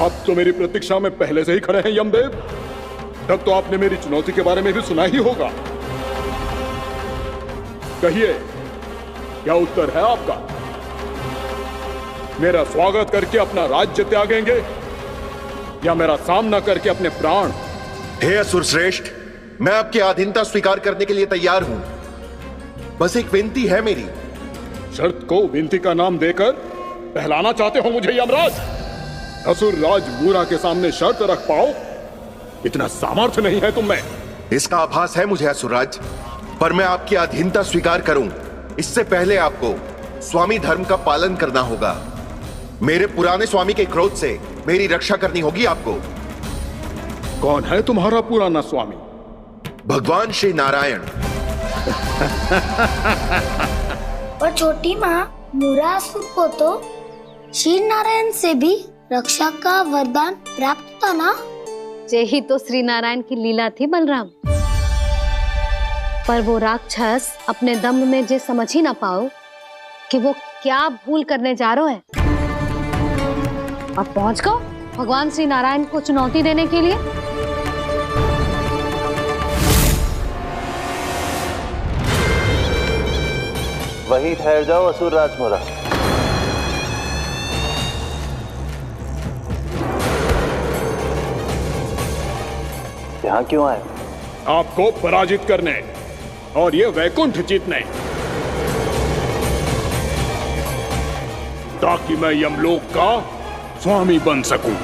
आप तो मेरी प्रतीक्षा में पहले से ही खड़े हैं यमदेव। तब तो आपने मेरी चुनौती के बारे में भी सुना ही होगा। कहिए, क्या उत्तर है आपका? मेरा स्वागत करके अपना राज्य त्यागेंगे या मेरा सामना करके अपने प्राण? हे असुर श्रेष्ठ, मैं आपकी अधीनता स्वीकार करने के लिए तैयार हूं। बस एक विनती है मेरी। शर्त को विनती का नाम देकर बहलाना चाहते हो मुझे यमराज? असुर राज मूरा के सामने शर्त रख पाओ, इतना सामर्थ्य नहीं है तुम में। इसका आभास है मुझे असुरराज, पर मैं आपकी अधीनता स्वीकार करूं इससे पहले आपको स्वामी धर्म का पालन करना होगा। मेरे पुराने स्वामी के क्रोध से मेरी रक्षा करनी होगी आपको। कौन है तुम्हारा पुराना स्वामी? भगवान श्री नारायण। और छोटी माँ, मूरासुर को तो श्री नारायण से भी रक्षा का वरदान प्राप्त था ना? यही तो श्री नारायण की लीला थी बलराम। पर वो राक्षस अपने दम में जे समझ ही ना पाओ कि वो क्या भूल करने जा रहा है, और पहुंच गो भगवान श्री नारायण को चुनौती देने के लिए। वहीं ठहर जाओ असुर राज मूरा। यहाँ क्यों आए? आपको पराजित करने और ये वैकुंठ जीतने, ताकि मैं यमलोक का स्वामी बन सकूं।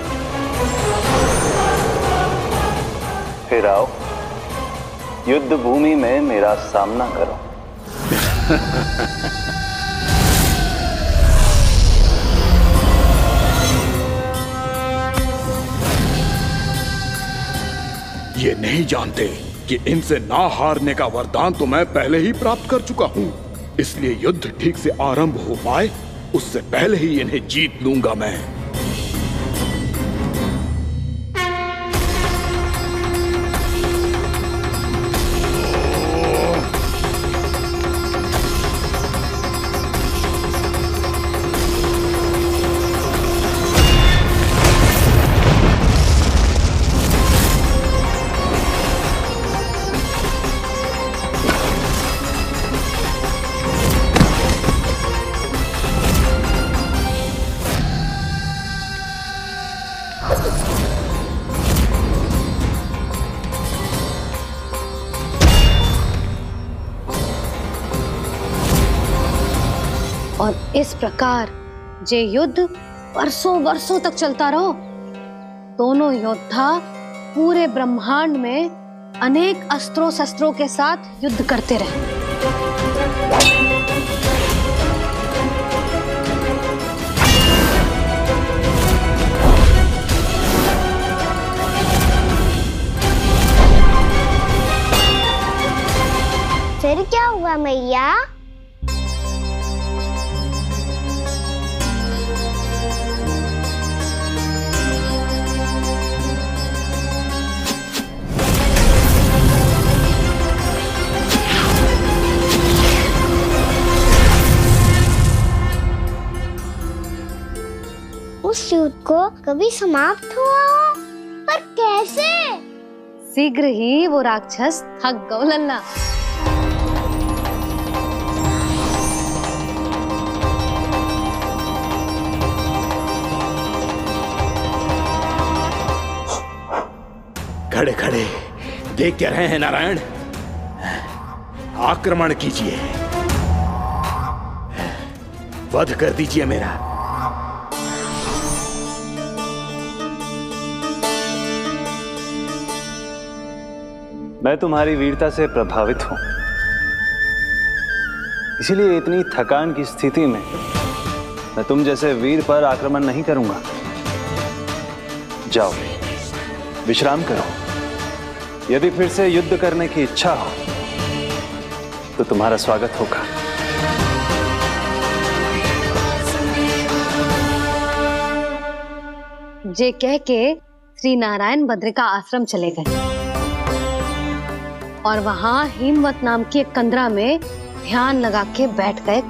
फिर आओ, युद्ध भूमि में मेरा सामना करो। ये नहीं जानते कि इनसे ना हारने का वरदान तो मैं पहले ही प्राप्त कर चुका हूं, इसलिए युद्ध ठीक से आरंभ हो पाए उससे पहले ही इन्हें जीत लूंगा मैं। और इस प्रकार ये युद्ध वर्षों वर्षों तक चलता रहो। दोनों योद्धा पूरे ब्रह्मांड में अनेक अस्त्रों शस्त्रों के साथ युद्ध करते रहे। फिर क्या हुआ मैया? उस युद्ध को कभी समाप्त हुआ हो, पर कैसे? शीघ्र ही वो राक्षस थक गौ लल्ला। खड़े खड़े देख क्या रहे हैं नारायण? आक्रमण कीजिए, वध कर दीजिए मेरा। मैं तुम्हारी वीरता से प्रभावित हूं, इसीलिए इतनी थकान की स्थिति में मैं तुम जैसे वीर पर आक्रमण नहीं करूंगा। जाओ विश्राम करो। यदि फिर से युद्ध करने की इच्छा हो तो तुम्हारा स्वागत होगा। जे कह के श्री नारायण बद्रिका आश्रम चले गए और वहां हिमवत नाम की एक कंदरा में ध्यान लगा के बैठ गए।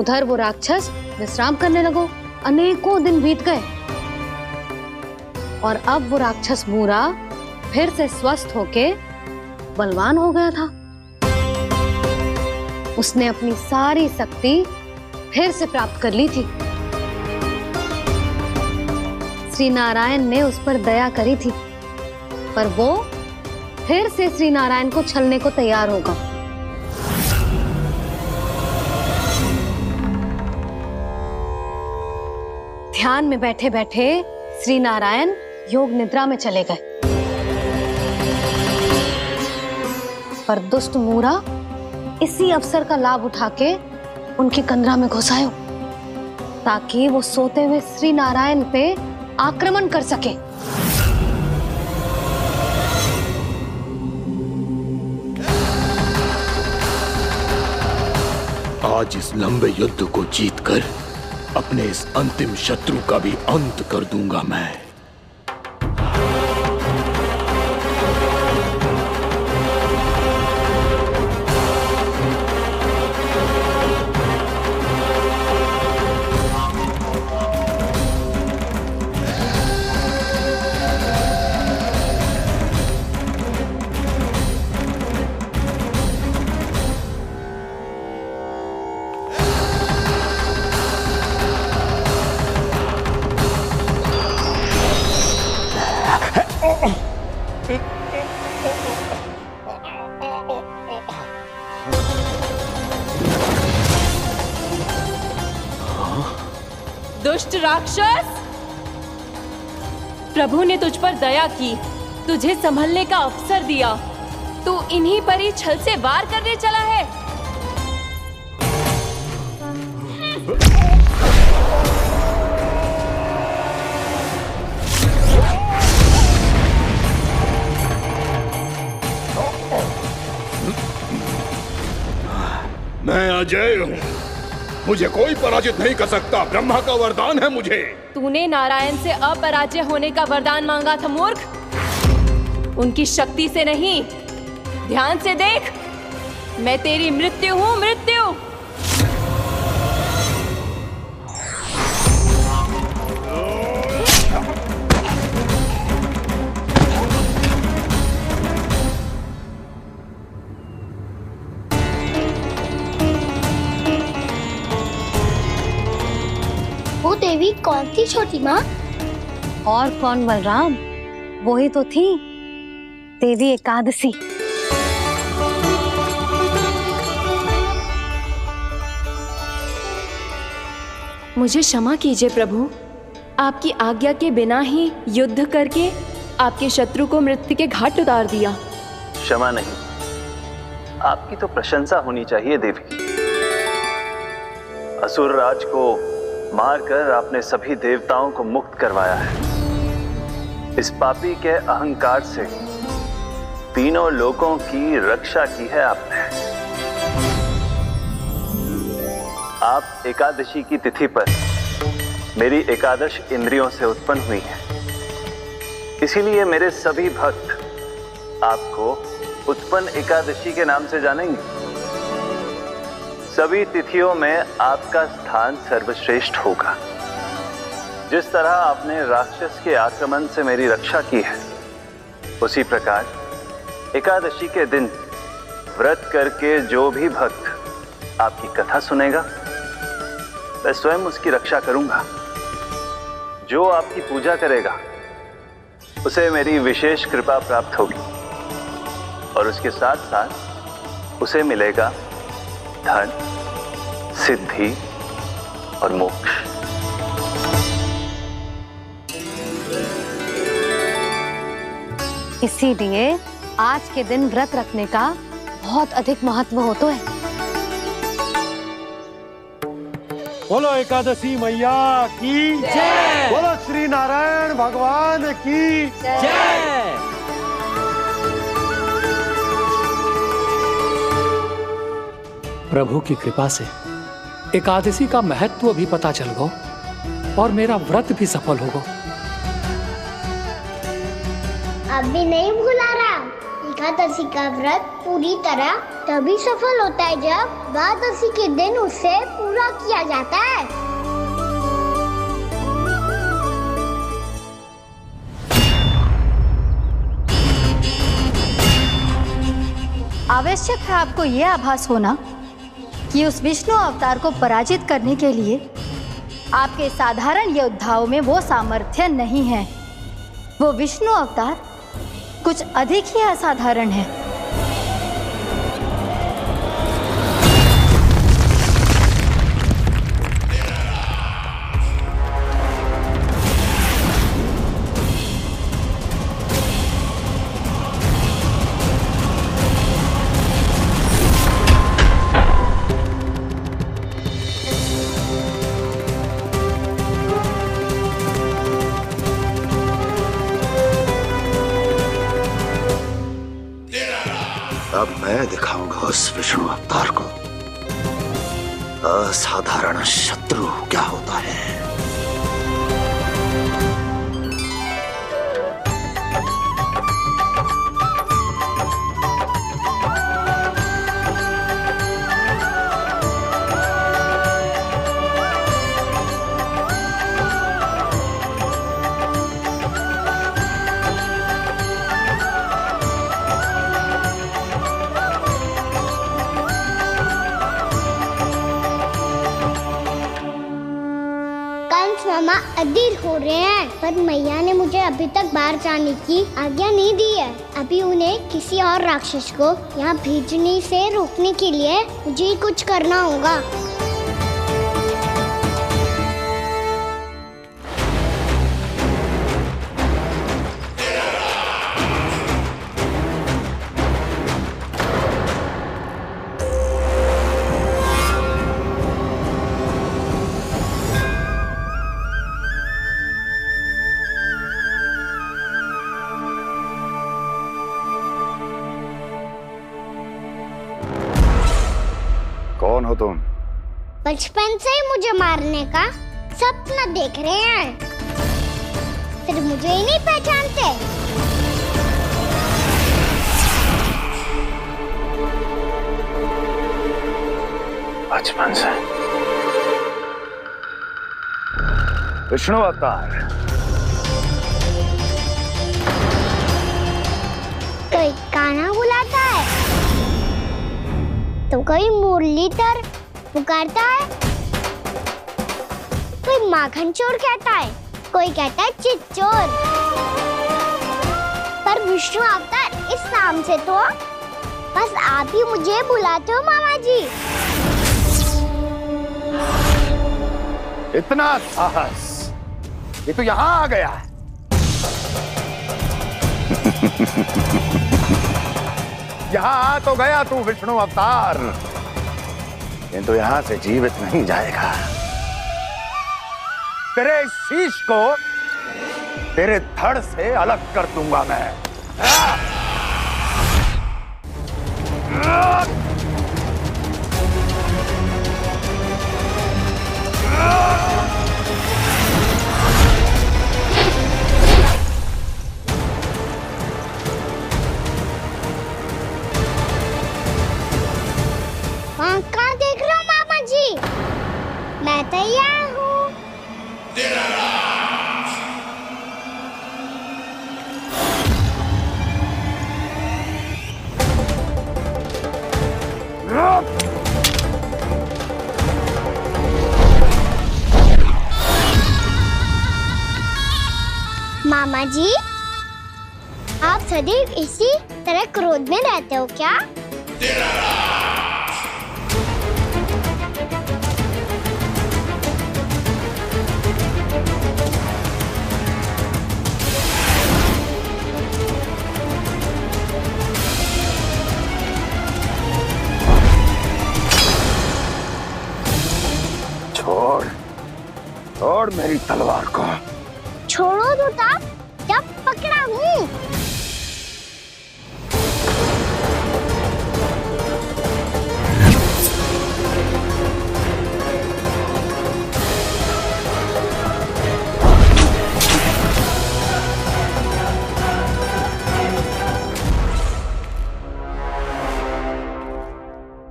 उधर वो राक्षस विश्राम करने लगो। अनेकों दिन बीत गए और अब वो राक्षस मूरा फिर से स्वस्थ होके बलवान हो गया था। उसने अपनी सारी शक्ति फिर से प्राप्त कर ली थी। श्री नारायण ने उस पर दया करी थी, पर वो फिर से श्री नारायण को छलने को तैयार होगा। ध्यान में बैठे बैठे श्री नारायण योग निद्रा में चले गए, पर दुष्ट मूरा इसी अवसर का लाभ उठा के उनकी कंदरा में घुस आयो, ताकि वो सोते हुए श्री नारायण पे आक्रमण कर सके। आज इस लंबे युद्ध को जीतकर अपने इस अंतिम शत्रु का भी अंत कर दूंगा मैं। दुष्ट राक्षस, प्रभु ने तुझ पर दया की, तुझे संभलने का अवसर दिया। तू इन्हीं पर ही छल से वार करने चला है। मैं अजय हूँ, मुझे कोई पराजित नहीं कर सकता। ब्रह्मा का वरदान है मुझे। तूने नारायण से अपराजय होने का वरदान मांगा था मूर्ख, उनकी शक्ति से नहीं। ध्यान से देख, मैं तेरी मृत्यु हूँ, मृत्यु। वो देवी कौन थी छोटी माँ? और कौन बलराम, वही तो थी देवी एकादशी। मुझे क्षमा कीजिए प्रभु, आपकी आज्ञा के बिना ही युद्ध करके आपके शत्रु को मृत्यु के घाट उतार दिया। क्षमा नहीं, आपकी तो प्रशंसा होनी चाहिए देवी। असुर राज को मारकर आपने सभी देवताओं को मुक्त करवाया है। इस पापी के अहंकार से तीनों लोकों की रक्षा की है आपने। आप एकादशी की तिथि पर मेरी एकादश इंद्रियों से उत्पन्न हुई हैं। इसीलिए मेरे सभी भक्त आपको उत्पन्न एकादशी के नाम से जानेंगे। सभी तिथियों में आपका स्थान सर्वश्रेष्ठ होगा। जिस तरह आपने राक्षस के आक्रमण से मेरी रक्षा की है, उसी प्रकार एकादशी के दिन व्रत करके जो भी भक्त आपकी कथा सुनेगा, मैं स्वयं उसकी रक्षा करूंगा। जो आपकी पूजा करेगा, उसे मेरी विशेष कृपा प्राप्त होगी और उसके साथ साथ उसे मिलेगा धन, सिद्धि और मोक्ष। इसीलिए आज के दिन व्रत रखने का बहुत अधिक महत्व होता है। बोलो एकादशी मैया की जय। बोलो श्री नारायण भगवान की जय। प्रभु की कृपा से एकादशी का महत्व भी पता चल गो और मेरा व्रत भी सफल होगा। अभी नहीं भूला राम, एकादशी का व्रत पूरी तरह तभी सफल होता है जब द्वादशी के दिन उसे पूरा किया जाता है। आवश्यक है आपको यह आभास होना कि उस विष्णु अवतार को पराजित करने के लिए आपके साधारण योद्धाओं में वो सामर्थ्य नहीं है। वो विष्णु अवतार कुछ अधिक ही असाधारण है। अब मैं दिखाऊंगा उस विष्णु अवतार को असाधारण शत्रु क्या होता है। मामा अधीर हो रहे हैं, पर मैया ने मुझे अभी तक बाहर जाने की आज्ञा नहीं दी है। अभी उन्हें किसी और राक्षस को यहाँ भेजने से रोकने के लिए मुझे ही कुछ करना होगा। कौन हो तुम? बचपन से ही मुझे मारने का सपना देख रहे हैं, सिर्फ मुझे ही नहीं पहचानते। बचपन से विष्णु अवतार। कोई कान्हा बुलाता है तो कोई मुरलीधर पुकारता है, कोई माखन चोर कहता है, कोई कहता है चिच्चोर। पर विष्णु अवतार इस नाम से तो बस आप ही मुझे बुलाते हो मामा जी। इतना साहस, ये तो यहाँ आ गया है। यहाँ आ तो गया तू विष्णु अवतार, किंतु यहाँ से जीवित नहीं जाएगा। तेरे शीश को तेरे धड़ से अलग कर दूंगा मैं। कहाँ देख रहे हो मामा जी? मैं तैयार हूँ। मामा जी, आप सदैव इसी तरह क्रोध में रहते हो क्या? छोड़, छोड़ मेरी तलवार को। छोड़ो तो तब जब पकड़ा हूँ।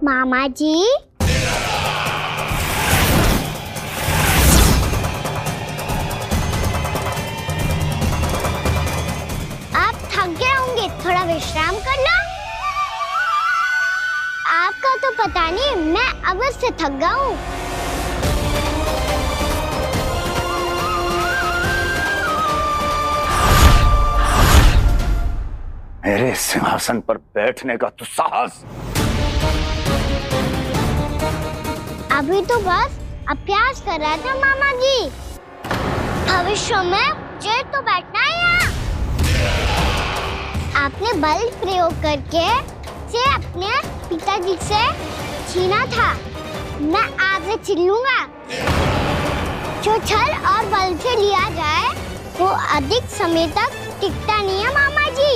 मामा जी, थोड़ा विश्राम कर लो। का तो पता नहीं, मैं अवश्य थक गया हूँ। मेरे सिंहासन पर बैठने का तू साहस? अभी तो बस अभ्यास कर रहा था मामा जी। भविष्य में मुझे तो बैठना है यहाँ। आपने बल प्रयोग करके से अपने पिताजी से छीना था, मैं आज छीन लूंगा। जो छल और बल से लिया जाए वो अधिक समय तक टिकता नहीं है मामा जी।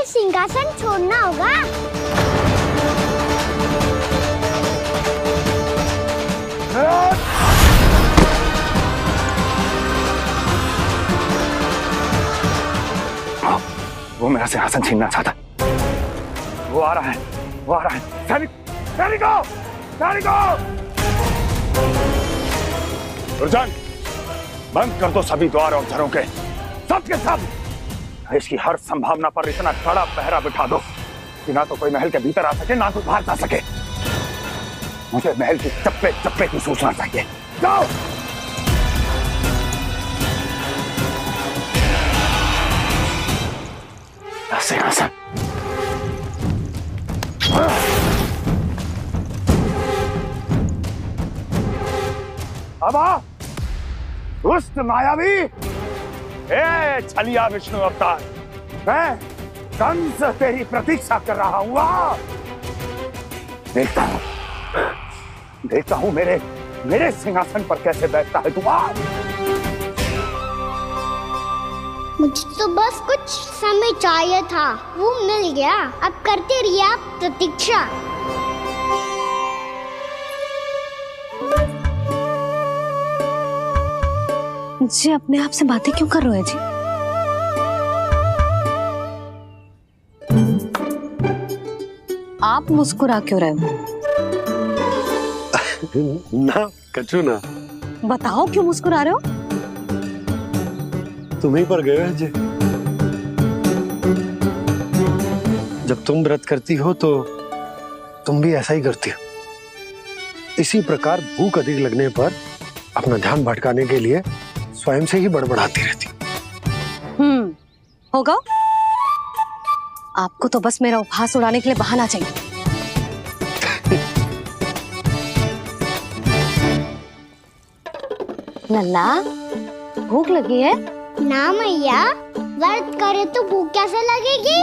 सिंहासन छोड़ना होगा। वो मेरा सिंहासन छीनना चाहता। वो आ रहा है, वो आ रहा है। सैनिकों! दुर्जन, बंद कर दो सभी द्वार और झरों के, सब के सब। इसकी हर संभावना पर इतना कड़ा पहरा बिठा दो कि ना तो कोई महल के भीतर आ सके, ना कोई बाहर जा सके। मुझे महल की चप्पे चप्पे की सूचना चाहिए। जाओ। सिंहासन। अब आ, दुष्ट मायावी, ए छलिया विष्णु अवतार, मैं कंस तेरी प्रतीक्षा कर रहा हूँ। देखता हूँ मेरे सिंहासन पर कैसे बैठता है तू। मुझे तो बस कुछ समय चाहिए था, वो मिल गया। अब करते रहिए आप प्रतीक्षा। जी अपने आप से बातें क्यों कर रहे हो जी? आप मुस्कुरा क्यों रहे हो? ना कचू ना। बताओ क्यों मुस्कुरा रहे हो? तुम्हीं पर गए हैं जी। जब तुम व्रत करती हो तो तुम भी ऐसा ही करती हो। इसी प्रकार भूख अधिक लगने पर अपना ध्यान भटकाने के लिए स्वयं से ही बड़बड़ाती रहती। होगा। आपको तो बस मेरा उपहास उड़ाने के लिए बहाना चाहिए। लल्ला, भूख लगी है? ना मैया, व्रत करे तो भूख कैसे लगेगी?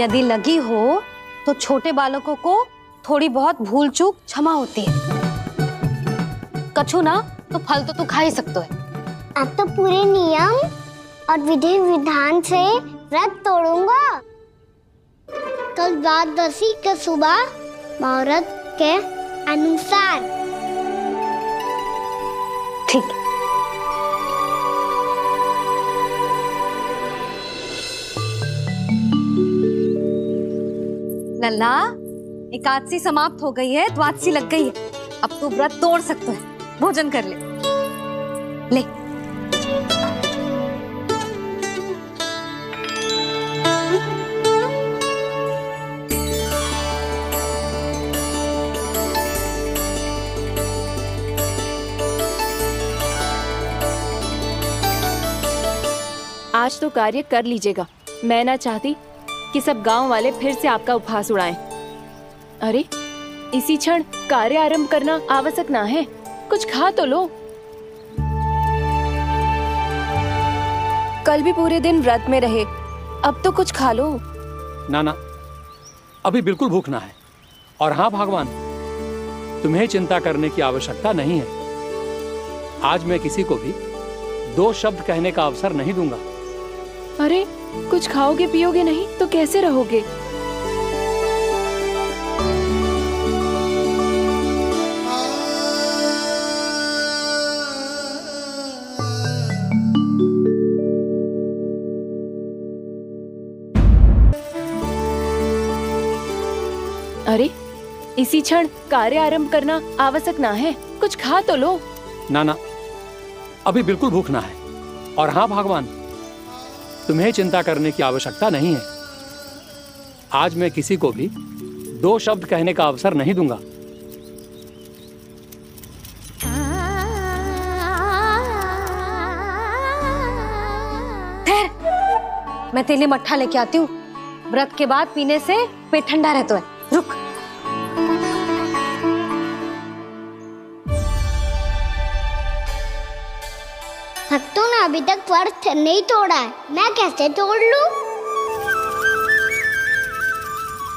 यदि लगी हो तो छोटे बालकों को थोड़ी बहुत भूल चूक क्षमा होती है। कछु ना तो फल तो तू खा ही सकते है। अब तो पूरे नियम और विधि विधान से व्रत तोड़ूंगा। कल द्वादशी के सुबह मुहूर्त के अनुसार। ठीक। लल्ला, एकादशी समाप्त हो गई है, द्वादशी लग गई है। अब तू व्रत तोड़ सकते है। भोजन कर ले। ले। आज तो कार्य कर लीजिएगा। मैं ना चाहती कि सब गांव वाले फिर से आपका उपहास उड़ाएं। अरे, इसी क्षण कार्य आरंभ करना आवश्यक ना है। कुछ खा तो लो। कल भी पूरे दिन व्रत में रहे, अब तो कुछ खा लो। ना, अभी बिल्कुल भूख ना है। और हाँ भगवान, तुम्हें चिंता करने की आवश्यकता नहीं है। आज मैं किसी को भी 2 शब्द कहने का अवसर नहीं दूंगा। अरे, कुछ खाओगे पियोगे नहीं तो कैसे रहोगे? अरे, इसी क्षण कार्य आरंभ करना आवश्यक ना है। कुछ खा तो लो। ना, अभी बिल्कुल भूख ना है। और हाँ भगवान, तुम्हें चिंता करने की आवश्यकता नहीं है। आज मैं किसी को भी 2 शब्द कहने का अवसर नहीं दूंगा। मैं तेरे लिए मट्ठा लेके आती हूँ। व्रत के बाद पीने से पेट ठंडा रहता है। रुक। भक्तों ने अभी तक व्रत नहीं तोड़ा है, मैं कैसे तोड़ लूं?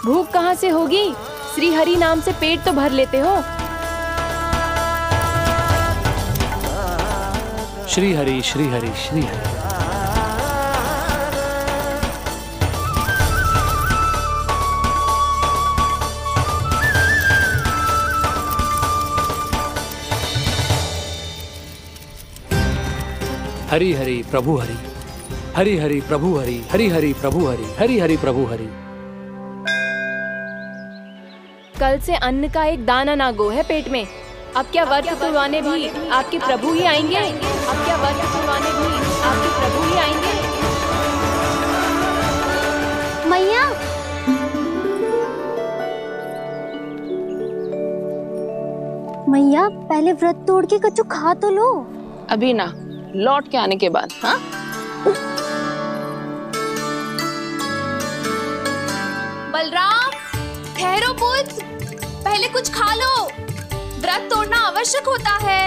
भूख कहाँ से होगी? श्री हरि नाम से पेट तो भर लेते हो। श्री हरि श्री हरि श्री हरि। हरि हरि प्रभु हरि, हरि हरि प्रभु हरि, हरि हरि प्रभु हरि, हरि हरि प्रभु हरि। कल से अन्न का एक दाना ना गो है पेट में। अब क्या व्रत तुड़वाने भी आपके प्रभु ही आएंगे? अब क्या व्रत तुड़वाने भी आपके प्रभु ही आएंगे? मैया, मैया पहले व्रत तोड़ के कछु खा तो लो। अभी ना, लौट के आने के बाद। हाँ, बलराम, ठहरो पुत्र, पहले कुछ खा लो। व्रत तोड़ना आवश्यक होता है।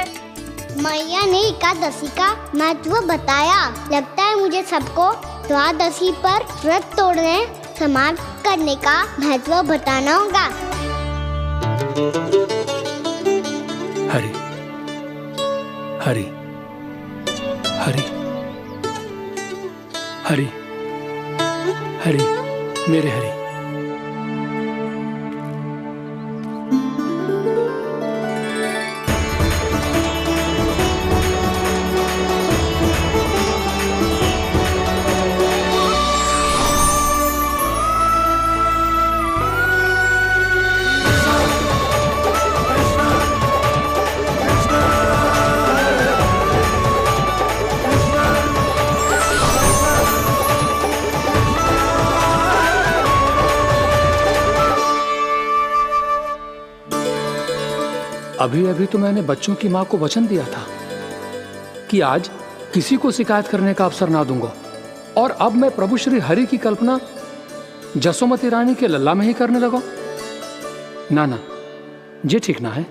मैया ने एकादशी का महत्व बताया। लगता है मुझे सबको द्वादशी पर व्रत तोड़ने समाप्त करने का महत्व बताना होगा। हरि हरि हरि हरि हरि, मेरे हरि। अभी अभी तो मैंने बच्चों की मां को वचन दिया था कि आज किसी को शिकायत करने का अवसर ना दूंगा, और अब मैं प्रभु श्री हरि की कल्पना जसोमती रानी के लल्ला में ही करने लगा। ना, ये ठीक ना है।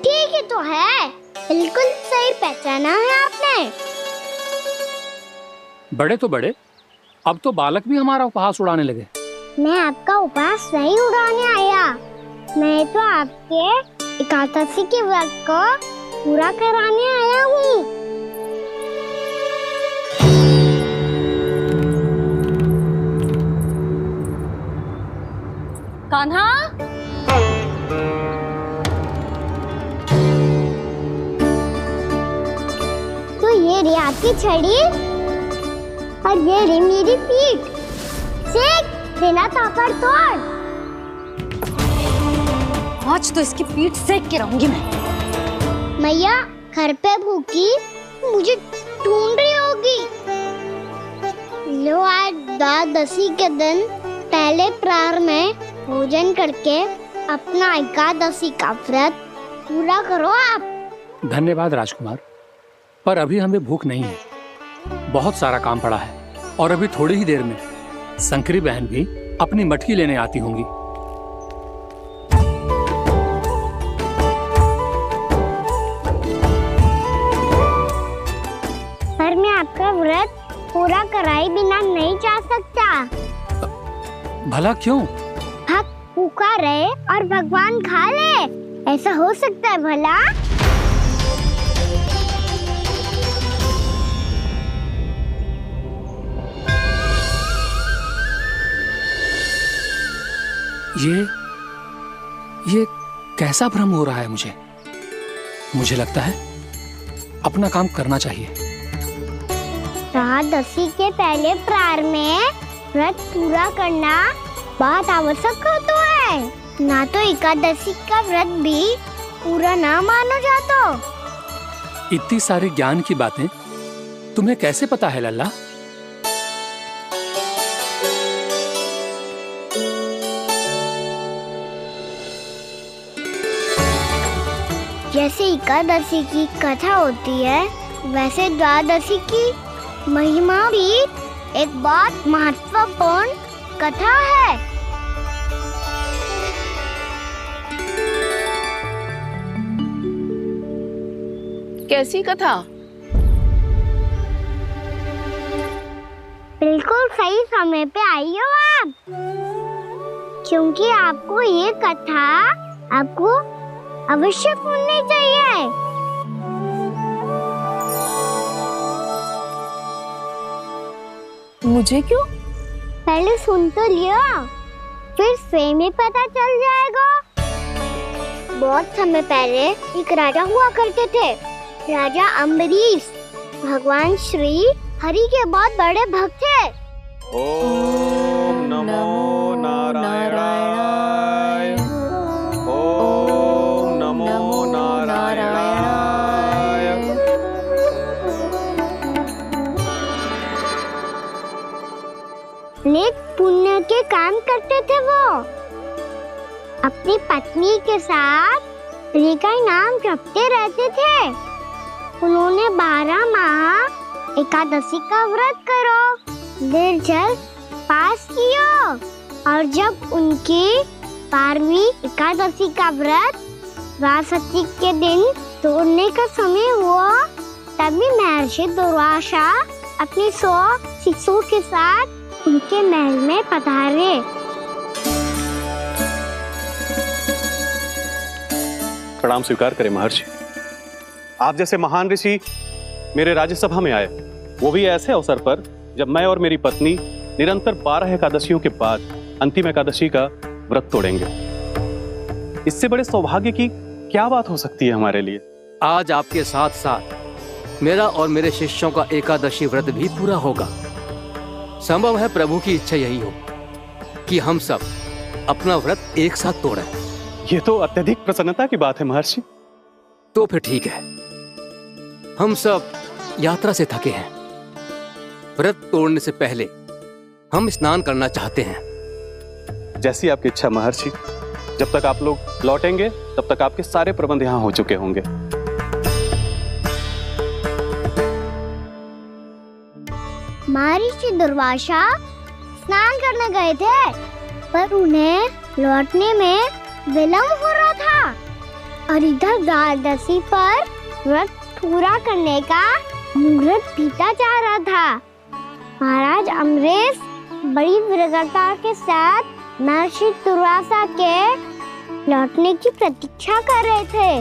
ठीक ही तो है, बिल्कुल सही पहचाना है आपने। बड़े तो बड़े, अब तो बालक भी हमारा उपहास उड़ाने लगे। मैं आपका उपहास नहीं उड़ाने आया, मैं तो आपके एकादशी के व्रत को पूरा कराने आया हूँ। कान्हा, तो ये रही आपकी छड़ी और ये रही मेरी पीठ। सेक बिना तापर तोड़। आज तो इसकी पीठ सेक के रहूंगी मैं। मैया घर पे भूखी मुझे ढूंढ रही होगी। लो, आज द्वादशी के दिन पहले प्रहर में भोजन करके अपना एकादशी का व्रत पूरा करो आप। धन्यवाद राजकुमार, पर अभी हमें भूख नहीं है। बहुत सारा काम पड़ा है और अभी थोड़ी ही देर में शंकरी बहन भी अपनी मटकी लेने आती होंगी। पर मैं आपका व्रत पूरा कराए बिना नहीं जा सकता। भला क्यों? भक्त भूखा रहे और भगवान खा ले, ऐसा हो सकता है भला? ये कैसा भ्रम हो रहा है मुझे लगता है अपना काम करना चाहिए। एकादशी के पहले प्रार में व्रत पूरा करना बहुत आवश्यक होता है, ना तो एकादशी का व्रत भी पूरा ना मानो जातो। इतनी सारी ज्ञान की बातें तुम्हें कैसे पता है लल्ला? जैसे एकादशी की कथा होती है, वैसे द्वादशी की महिमा भी एक बहुत महत्वपूर्ण कथा है। कैसी कथा? बिल्कुल सही समय पे आई हो आप, क्योंकि आपको ये कथा आपको अवश्य सुननी चाहिए। मुझे क्यों? पहले सुन तो लिया, फिर स्वयं ही पता चल जाएगा। बहुत समय पहले एक राजा हुआ करते थे, राजा अम्बरीश। भगवान श्री हरि के बहुत बड़े भक्त थे। ओम नमो नारायणाय, ओम नमो नारायणाय। नेक पुण्य के काम करते थे वो। अपनी पत्नी के साथ हरि का नाम जपते रहते थे। उन्होंने 12 माह एकादशी का व्रत करो निर्जल पास किया, और जब उनकी 12वीं एकादशी का व्रत द्वादशी के दिन तोड़ने का समय हुआ, तभी महर्षि दुर्वासा अपनी 100 शिष्यों के साथ उनके महल में पधारे। प्रणाम स्वीकार करें महर्षि। आप जैसे महान ऋषि मेरे राज्यसभा में आए, वो भी ऐसे अवसर पर जब मैं और मेरी पत्नी निरंतर 12 एकादशियों के बाद अंतिम एकादशी का व्रत तोड़ेंगे। इससे बड़े सौभाग्य की क्या बात हो सकती है हमारे लिए? आज आपके साथ साथ मेरा और मेरे शिष्यों का एकादशी व्रत भी पूरा होगा। संभव है प्रभु की इच्छा यही हो कि हम सब अपना व्रत एक साथ तोड़ें। ये तो अत्यधिक प्रसन्नता की बात है महर्षि। तो फिर ठीक है, हम सब यात्रा से थके हैं। व्रत तोड़ने से पहले हम स्नान करना चाहते हैं। जैसी आपकी इच्छा महर्षि। जब तक आप लोग लौटेंगे तब तक आपके सारे प्रबंध यहाँ हो चुके होंगे। महर्षि दुर्वासा स्नान करने गए थे, पर उन्हें लौटने में विलंब हो रहा था, और इधर द्वादशी पर व्रत पूरा करने का मुहूर्त बीता जा रहा था। महाराज अम्बरीश बड़ी विरगता के साथ महर्षि दुर्वासा के लौटने की प्रतीक्षा कर रहे थे।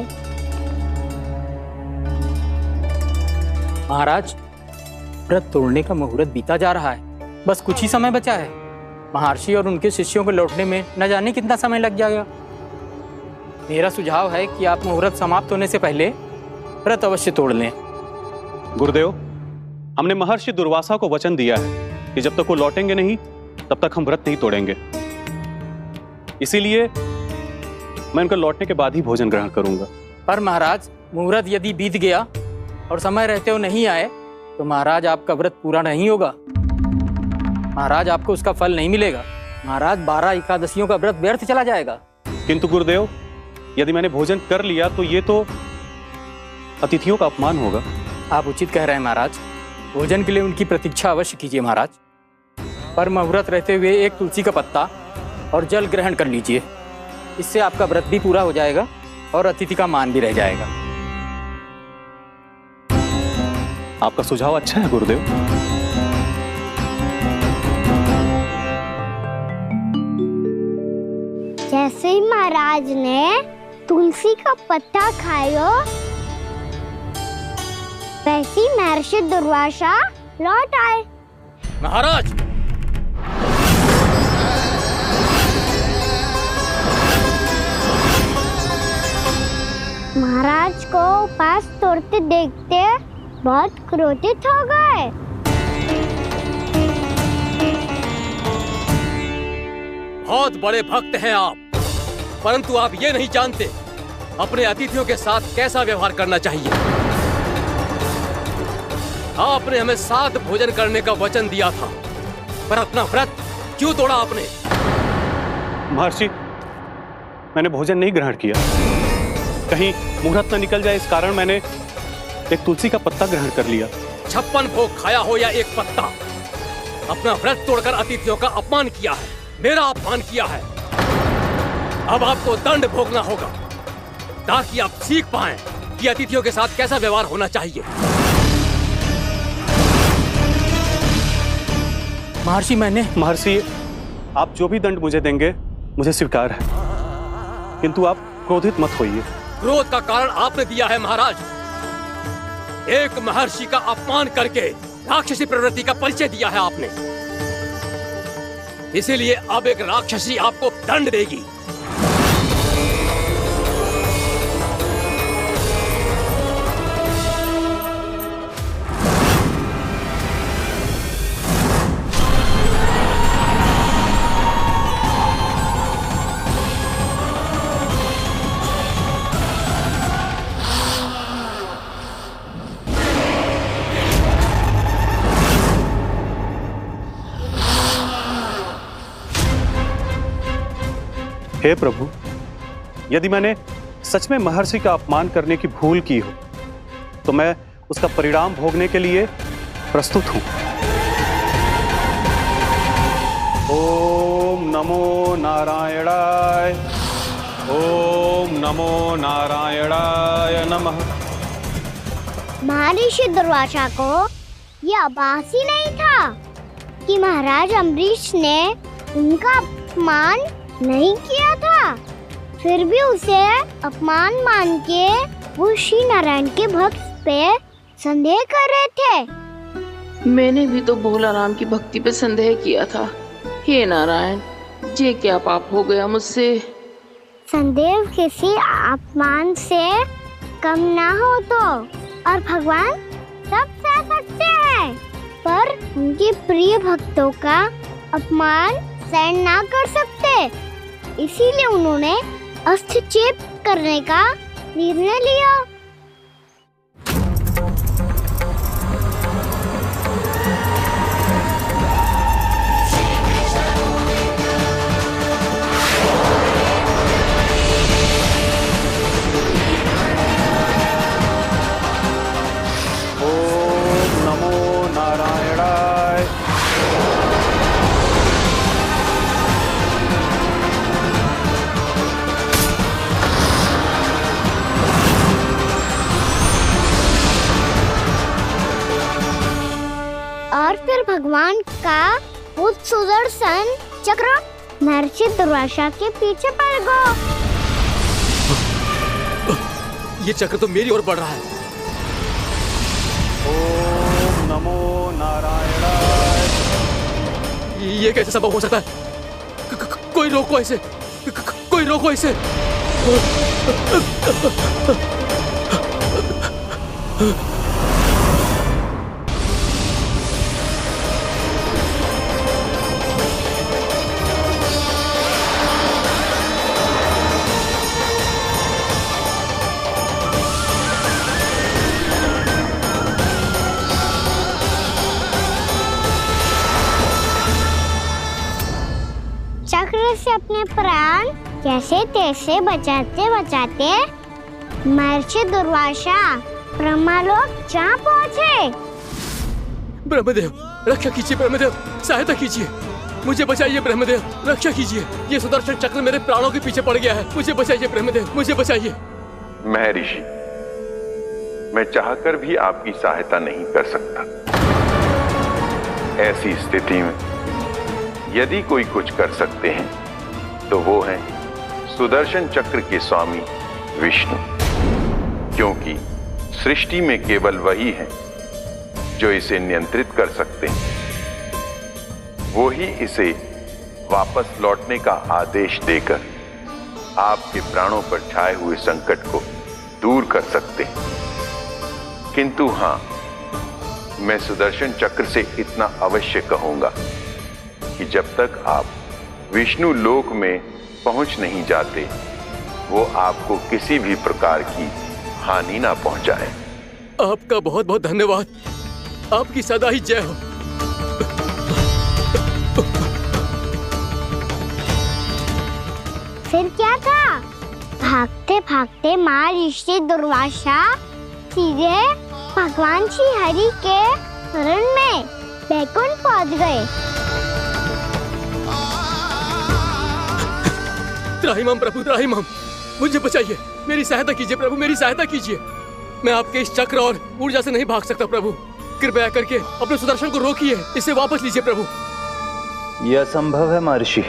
महाराज, व्रत तोड़ने का मुहूर्त बीता जा रहा है, बस कुछ ही समय बचा है। महर्षि और उनके शिष्यों को लौटने में न जाने कितना समय लग जाएगा। मेरा सुझाव है कि आप मुहूर्त समाप्त होने से पहले व्रत अवश्य तोड़ लें। गुरुदेव, हमने महर्षि दुर्वासा को वचन दिया है कि जब तक वो लौटेंगे नहीं तब तक हम व्रत नहीं तोड़ेंगे। इसीलिए मैं उनके लौटने के बाद ही भोजन ग्रहण करूंगा। पर महाराज, मुहूर्त यदि बीत गया और समय रहते हुए नहीं आए तो महाराज आपका व्रत पूरा नहीं होगा। महाराज, आपको उसका फल नहीं मिलेगा। महाराज, 12 एकादशियों का व्रत व्यर्थ चला जाएगा। किंतु गुरुदेव, यदि मैंने भोजन कर लिया तो ये तो अतिथियों का अपमान होगा। आप उचित कह रहे हैं महाराज, भोजन के लिए उनकी प्रतीक्षा अवश्य कीजिए महाराज, पर मुहूर्त रहते हुए एक तुलसी का पत्ता और जल ग्रहण कर लीजिए। इससे आपका व्रत भी पूरा हो जाएगा और अतिथि का मान भी रह जाएगा। आपका सुझाव अच्छा है गुरुदेव। जैसे ही महाराज ने तुलसी का पत्ता खाया, वैसे ही महर्षि दुर्वासा लौट आए। महाराज, महाराज को उपास तोड़ते देखते बहुत क्रोधित हो गए। बहुत बड़े भक्त हैं आप, परंतु आप ये नहीं जानते अपने अतिथियों के साथ कैसा व्यवहार करना चाहिए। आपने हमें साथ भोजन करने का वचन दिया था, पर अपना व्रत क्यों तोड़ा आपने? महर्षि, मैंने भोजन नहीं ग्रहण किया। कहीं मुहूर्त न निकल जाए इस कारण मैंने एक तुलसी का पत्ता ग्रहण कर लिया। 56 भोग खाया हो या एक पत्ता, अपना व्रत तोड़कर अतिथियों का अपमान किया है, मेरा अपमान किया है। अब आपको दंड भोगना होगा ताकि आप सीख पाएं कि अतिथियों के साथ कैसा व्यवहार होना चाहिए। महर्षि, आप जो भी दंड मुझे देंगे मुझे स्वीकार है, किंतु आप क्रोधित मत होइए। क्रोध का कारण आपने दिया है महाराज। एक महर्षि का अपमान करके राक्षसी प्रवृत्ति का परिचय दिया है आपने, इसीलिए अब एक राक्षसी आपको दंड देगी। हे प्रभु, यदि मैंने सच में महर्षि का अपमान करने की भूल की हो तो मैं उसका परिणाम भोगने के लिए प्रस्तुत हूं। ओम नमो नारायणाय, ओम नमो नारायणाय नमः। महर्षि दुर्वासा को यह आभास ही नहीं था कि महाराज अम्बरीश ने उनका अपमान नहीं किया था, फिर भी उसे अपमान मान के वो श्री नारायण के भक्त पे संदेह कर रहे थे। मैंने भी तो भोला राम की भक्ति पे संदेह किया था। हे नारायण, ये क्या पाप हो गया मुझसे? संदेह किसी अपमान से कम ना हो तो, और भगवान सब सह सकते हैं, पर उनके प्रिय भक्तों का अपमान सहन ना कर सकते, इसीलिए उन्होंने अस्त्रक्षेप करने का निर्णय लिया। ओम नमो नारायणाय। और फिर भगवान का उस सुदर्शन चक्र महर्षि दुर्वासा के पीछे पड़ गया। ये चक्र तो मेरी ओर बढ़ रहा है। ओम नमो नारायणाय। ये कैसे संभव हो सकता है? कोई रोको इसे, कोई रोको इसे। चक्र से अपने प्राण कैसे तैसे बचाते बचाते महर्षि दुर्वासा ब्रह्मालोक जहाँ पहुँचे। ब्रह्मदेव रक्षा कीजिए, ब्रह्मदेव सहायता कीजिए, मुझे बचाइए ब्रह्मदेव, रक्षा कीजिए। ये सुदर्शन चक्र मेरे प्राणों के पीछे पड़ गया है, मुझे बचाइए ब्रह्मदेव, मुझे बचाइए। महर्षि, मैं चाहकर भी आपकी सहायता नहीं कर सकता। ऐसी स्थिति में यदि कोई कुछ कर सकते हैं तो वो हैं सुदर्शन चक्र के स्वामी विष्णु, क्योंकि सृष्टि में केवल वही है जो इसे नियंत्रित कर सकते हैं। वो ही इसे वापस लौटने का आदेश देकर आपके प्राणों पर छाए हुए संकट को दूर कर सकते हैं। किंतु हां, मैं सुदर्शन चक्र से इतना अवश्य कहूंगा कि जब तक आप विष्णु लोक में पहुंच नहीं जाते, वो आपको किसी भी प्रकार की हानि ना पहुंचाए। आपका बहुत बहुत धन्यवाद, आपकी सदा ही जय हो। फिर क्या था? भागते भागते महर्षि दुर्वासा सीधे भगवान श्री हरि के शरण में बैकुंठ पहुंच गए। त्राहिमाम प्रभु, त्राहिमाम, मुझे बचाइए, मेरी सहायता कीजिए प्रभु, मेरी सहायता कीजिए। मैं आपके इस चक्र और ऊर्जा से नहीं भाग सकता प्रभु, कृपया करके अपने सुदर्शन को रोकिए, इसे वापस लीजिए प्रभु। यह असंभव है महर्षि।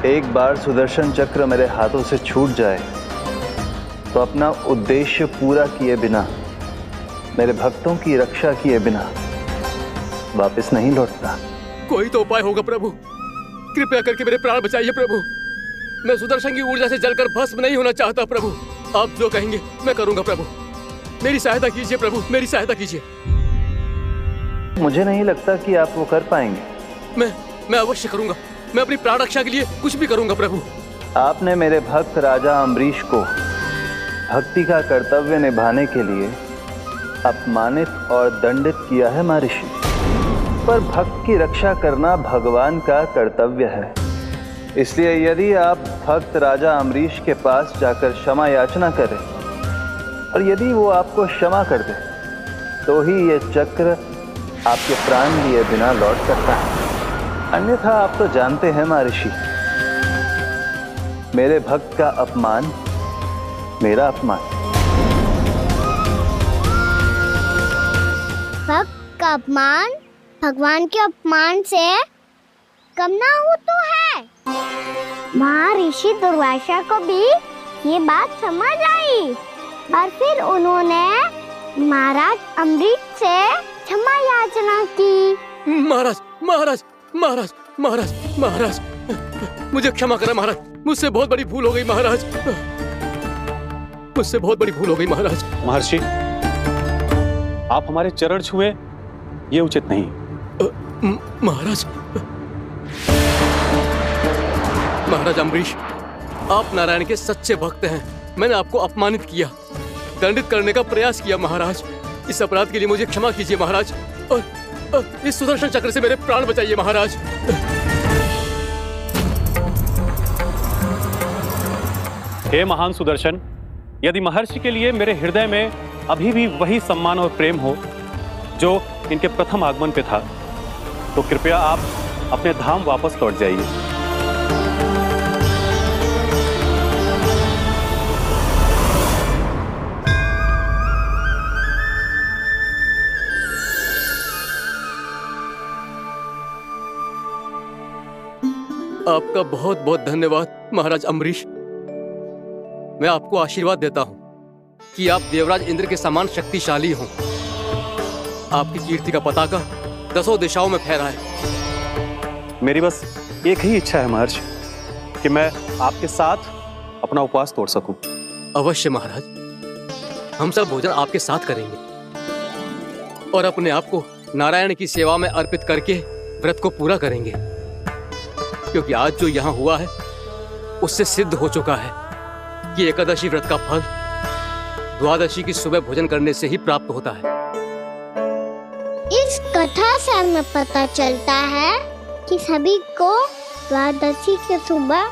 एक बार सुदर्शन चक्र मेरे हाथों से छूट जाए तो अपना उद्देश्य पूरा किए बिना, मेरे भक्तों की रक्षा किए बिना वापस नहीं लौटता। कोई तो उपाय होगा प्रभु, कृपया करके मेरे प्राण बचाइए प्रभु। मैं सुदर्शन की ऊर्जा से जलकर भस्म नहीं होना चाहता प्रभु। आप जो कहेंगे मैं करूंगा प्रभु, मेरी सहायता कीजिए प्रभु, मेरी सहायता कीजिए। मुझे नहीं लगता कि आप वो कर पाएंगे। मैं अवश्य करूंगा, मैं अपनी प्राण रक्षा के लिए कुछ भी करूंगा प्रभु। आपने मेरे भक्त राजा अम्बरीश को भक्ति का कर्तव्य निभाने के लिए अपमानित और दंडित किया है महर्षि, पर भक्त की रक्षा करना भगवान का कर्तव्य है। इसलिए यदि आप भक्त राजा अम्बरीश के पास जाकर क्षमा याचना करें और यदि वो आपको क्षमा कर दे तो ही ये चक्र आपके प्राण लिए बिना लौट सकता है। अन्यथा आप तो जानते हैं महर्षि, मेरे भक्त का अपमान मेरा अपमान। भक्त का अपमान भगवान के अपमान से कम ना हो तो है। महर्षि दुर्वासा को भी ये बात समझ आई और फिर उन्होंने महाराज अम्बरीश से क्षमा याचना की। महाराज महाराज महाराज महाराज महाराज, मुझे क्षमा करें महाराज, मुझसे बहुत बड़ी भूल हो गई महाराज, मुझसे बहुत बड़ी भूल हो गई महाराज। महर्षि, आप हमारे चरण छुए ये उचित नहीं। महाराज, महाराज अम्बरीश, आप नारायण के सच्चे भक्त हैं। मैंने आपको अपमानित किया, दंडित करने का प्रयास किया महाराज। इस अपराध के लिए मुझे क्षमा कीजिए महाराज, और इस सुदर्शन चक्र से मेरे प्राण बचाइए महाराज। हे महान सुदर्शन, यदि महर्षि के लिए मेरे हृदय में अभी भी वही सम्मान और प्रेम हो जो इनके प्रथम आगमन पे था, तो कृपया आप अपने धाम वापस लौट जाइए। आपका बहुत बहुत धन्यवाद महाराज अम्बरीश। मैं आपको आशीर्वाद देता हूं कि आप देवराज इंद्र के समान शक्तिशाली हों। आपकी कीर्ति का पताका 10 दिशाओं में फहराए। मेरी बस एक ही इच्छा है महर्षि, कि मैं आपके साथ अपना उपवास तोड़ सकूं। अवश्य महाराज, हम सब भोजन आपके साथ करेंगे और अपने आप को नारायण की सेवा में अर्पित करके व्रत को पूरा करेंगे, क्योंकि आज जो यहाँ हुआ है उससे सिद्ध हो चुका है कि एकादशी व्रत का फल द्वादशी की सुबह भोजन करने से ही प्राप्त होता है। इस कथा से हमें पता चलता है कि सभी को द्वादशी के सुबह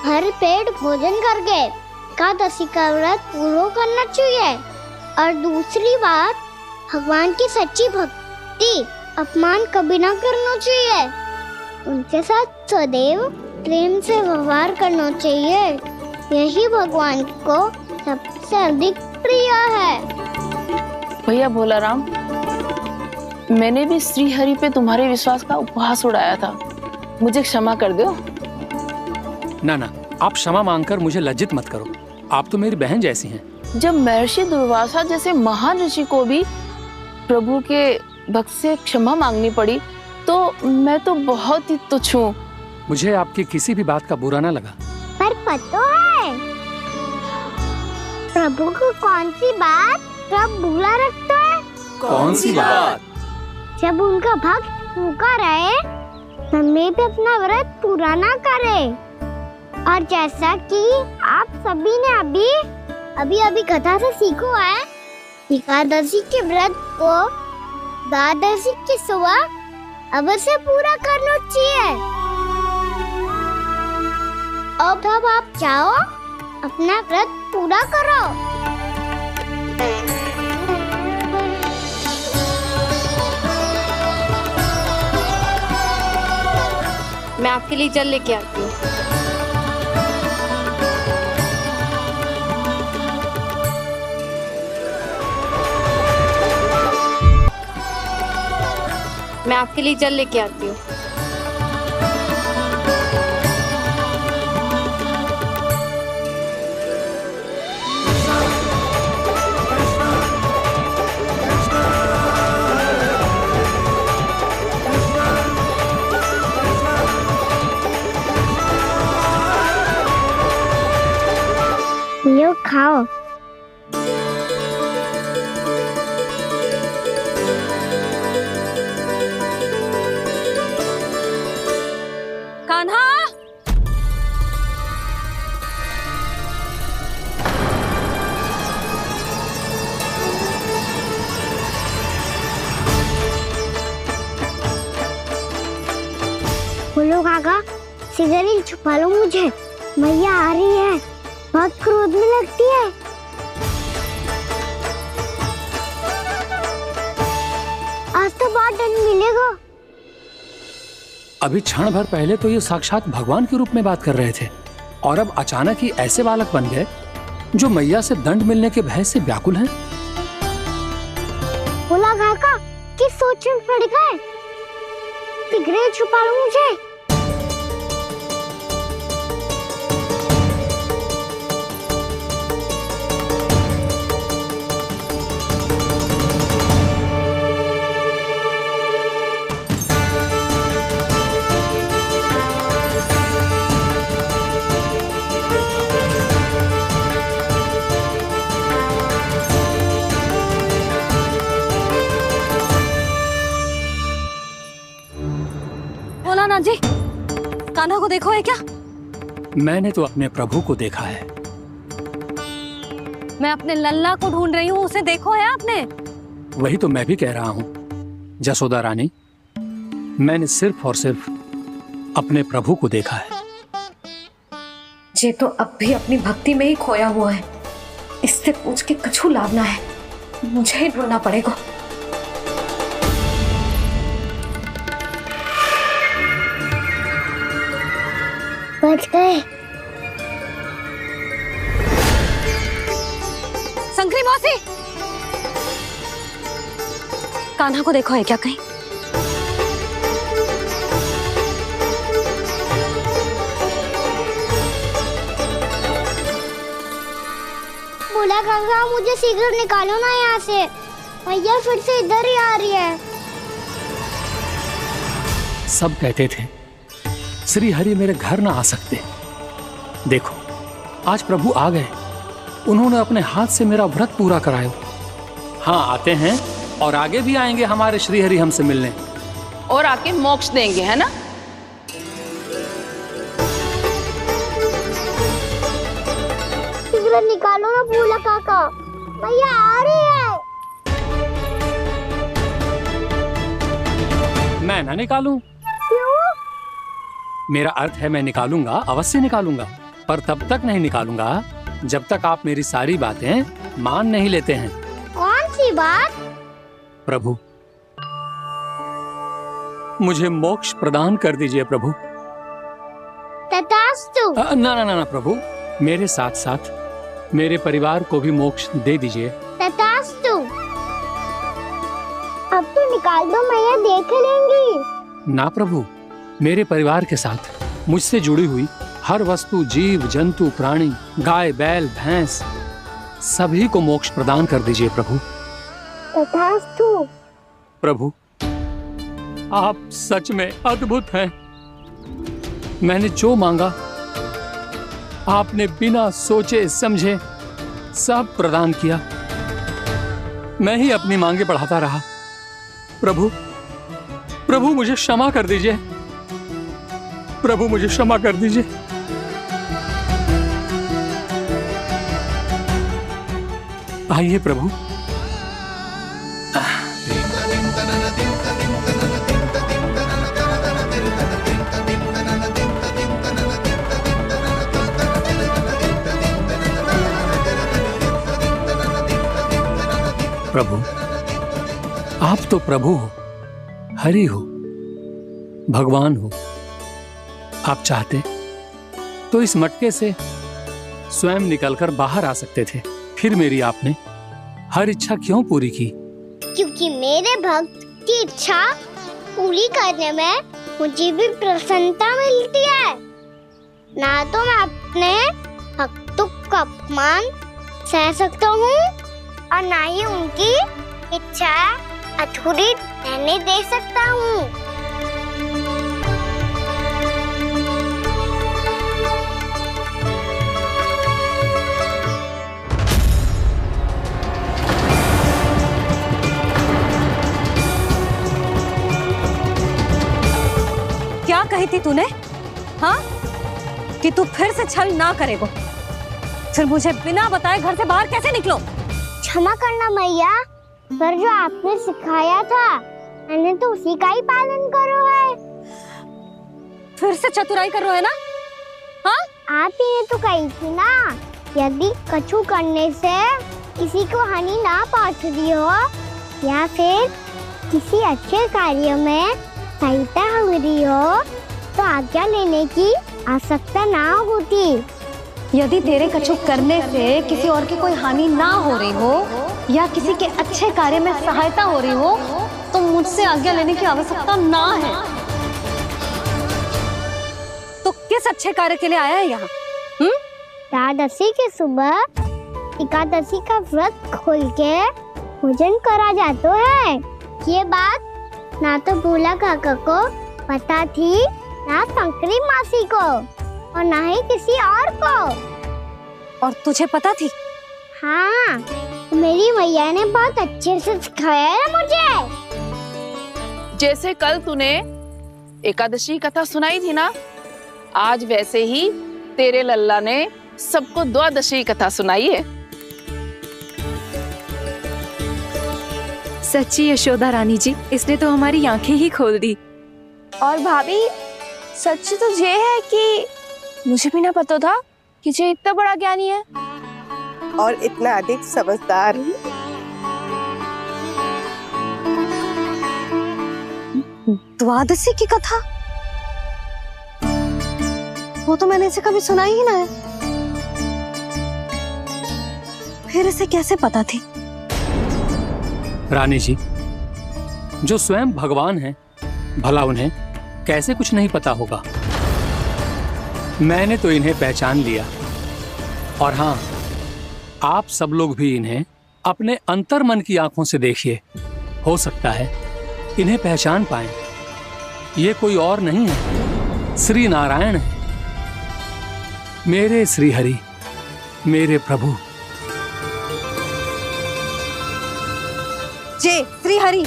भर पेट भोजन करके एकादशी का व्रत पूरा करना चाहिए। और दूसरी बात, भगवान की सच्ची भक्ति अपमान कभी ना करना चाहिए। उनके साथ सदैव प्रेम से व्यवहार करना चाहिए। यही भगवान को सबसे अधिक प्रिय है। भैया भोला राम, मैंने भी श्री हरि पे तुम्हारे विश्वास का उपहास उड़ाया था, मुझे क्षमा कर दो। ना ना, आप क्षमा मांगकर मुझे लज्जित मत करो, आप तो मेरी बहन जैसी हैं। जब महर्षि दुर्वासा जैसे महान ऋषि को भी प्रभु के भक्त से क्षमा मांगनी पड़ी, तो मैं तो बहुत ही तुच्छ हूँ। मुझे आपकी किसी भी बात का बुरा ना लगा। पर पता है प्रभु को कौन सी बात कब बुरा रखता है? कौन सी बात? जब उनका भक्त भूखा रहे, समय पे अपना व्रत पूरा ना करे। और जैसा कि आप सभी ने अभी कथा से सीखो है, एकादशी के व्रत को द्वादशी की सुबह अवश्य पूरा करना चाहिए। अब आप जाओ, अपना व्रत पूरा करो। मैं आपके लिए जल लेके आती हूँ। मैं आपके लिए जल लेके आती हूँ। यो खाओ। कान्हा, बोलो काका, सिगरेट छुपा लो मुझे, मैया आ रही है, बहुत क्रोध में लगती है। आज तो बहुत दंड मिलेगा। अभी क्षण भर पहले तो ये साक्षात भगवान के रूप में बात कर रहे थे, और अब अचानक ही ऐसे बालक बन गए जो मैया से दंड मिलने के भय से व्याकुल हैं। बोला काका, किस सोच में पड़ गए? सिगरेट छुपा लो मुझे। भोलानाथ जी, कान्हा को देखो है क्या? मैंने तो अपने प्रभु को देखा है। मैं अपने लल्ला को ढूंढ रही हूँ, उसे देखो है आपने? वही तो मैं भी कह रहा हूँ जसोदा रानी, मैंने सिर्फ और सिर्फ अपने प्रभु को देखा है। ये तो अब भी अपनी भक्ति में ही खोया हुआ है, इससे पूछ के कछु लाभ ना है, मुझे ही ढूंढना पड़ेगा। बच गए। शंकरी मौसी, कान्हा को देखो है क्या कहीं? बोला गंगा, मुझे सिगरेट निकालो ना यहाँ से, भैया फिर से इधर ही आ रही है। सब कहते थे श्री हरि मेरे घर ना आ सकते, देखो आज प्रभु आ गए, उन्होंने अपने हाथ से मेरा व्रत पूरा कराया। हाँ, आते हैं और आगे भी आएंगे हमारे श्री हरि हमसे मिलने, और आके मोक्ष देंगे, है ना? सिगरेट निकालो ना भोला काका, भैया आ रही है। मैं ना निकालूं? क्यों? मेरा अर्थ है मैं निकालूंगा, अवश्य निकालूंगा, पर तब तक नहीं निकालूंगा जब तक आप मेरी सारी बातें मान नहीं लेते हैं। कौन सी बात? प्रभु, मुझे मोक्ष प्रदान कर दीजिए प्रभु। तथास्तु। ना ना ना प्रभु, मेरे साथ साथ मेरे परिवार को भी मोक्ष दे दीजिए। तथास्तु। अब तो निकाल दो, मैया देख लेंगी। ना प्रभु, मेरे परिवार के साथ मुझसे जुड़ी हुई हर वस्तु, जीव जंतु, प्राणी, गाय बैल भैंस, सभी को मोक्ष प्रदान कर दीजिए प्रभु। तथास्तु। प्रभु, आप सच में अद्भुत हैं। मैंने जो मांगा आपने बिना सोचे समझे सब प्रदान किया। मैं ही अपनी मांगे बढ़ाता रहा। प्रभु, प्रभु मुझे क्षमा कर दीजिए। प्रभु मुझे क्षमा कर दीजिए। आइए प्रभु। प्रभु, आप तो प्रभु हो, हरि हो, भगवान हो। आप चाहते तो इस मटके से स्वयं निकलकर बाहर आ सकते थे, फिर मेरी आपने हर इच्छा क्यों पूरी की? क्योंकि मेरे भक्त की इच्छा पूरी करने में मुझे भी प्रसन्नता मिलती है। ना तो मैं अपने भक्तों का अपमान सह सकता हूँ और ना ही उनकी इच्छा अधूरी रहने दे सकता हूँ। क्या कही थी तूने? हाँ, कि तू फिर से छल ना करेगा। फिर मुझे बिना बताए घर से बाहर कैसे निकलो? क्षमा करना मैया, पर जो आपने सिखाया था मैंने तो उसी का ही पालन करो है। फिर से चतुराई कर रहे हो है ना? हाँ? आप ही ने तो कही थी ना, यदि कछु करने से किसी को हानि ना पहुंचती हो या फिर किसी अच्छे कार्य में सहायता हो रही हो तो आज्ञा लेने की आवश्यकता ना होती। यदि तेरे कछु करने से किसी और की कोई हानि ना हो रही हो या किसी के अच्छे कार्य में सहायता हो रही हो तो मुझसे आज्ञा लेने की आवश्यकता ना है। तो किस अच्छे कार्य के लिए आया है यहाँ? एकादशी के सुबह एकादशी का व्रत खोल के भोजन करा जाता है। ये बात ना तो भोला काका को पता थी, ना शंकरी मासी को और ना ही किसी और को। और तुझे पता थी? हाँ, मेरी मैया ने बहुत अच्छे से सिखाया है मुझे। जैसे कल तूने एकादशी कथा सुनाई थी ना, आज वैसे ही तेरे लल्ला ने सबको द्वादशी कथा सुनाई है। सच्ची यशोदा रानी जी, इसने तो हमारी आंखें ही खोल दी। और भाभी, सच तो ये है कि मुझे भी ना पता था कि ये इतना बड़ा ज्ञानी है और इतना अधिक समझदार। द्वादशी की कथा? वो तो मैंने इसे कभी सुना ही ना है। फिर इसे कैसे पता थी? रानी जी, जो स्वयं भगवान हैं, भला उन्हें कैसे कुछ नहीं पता होगा? मैंने तो इन्हें पहचान लिया। और हाँ, आप सब लोग भी इन्हें अपने अंतर्मन की आंखों से देखिए, हो सकता है इन्हें पहचान पाएं। ये कोई और नहीं है, श्री नारायण है, मेरे श्री हरि, मेरे प्रभु। जय श्री हरि।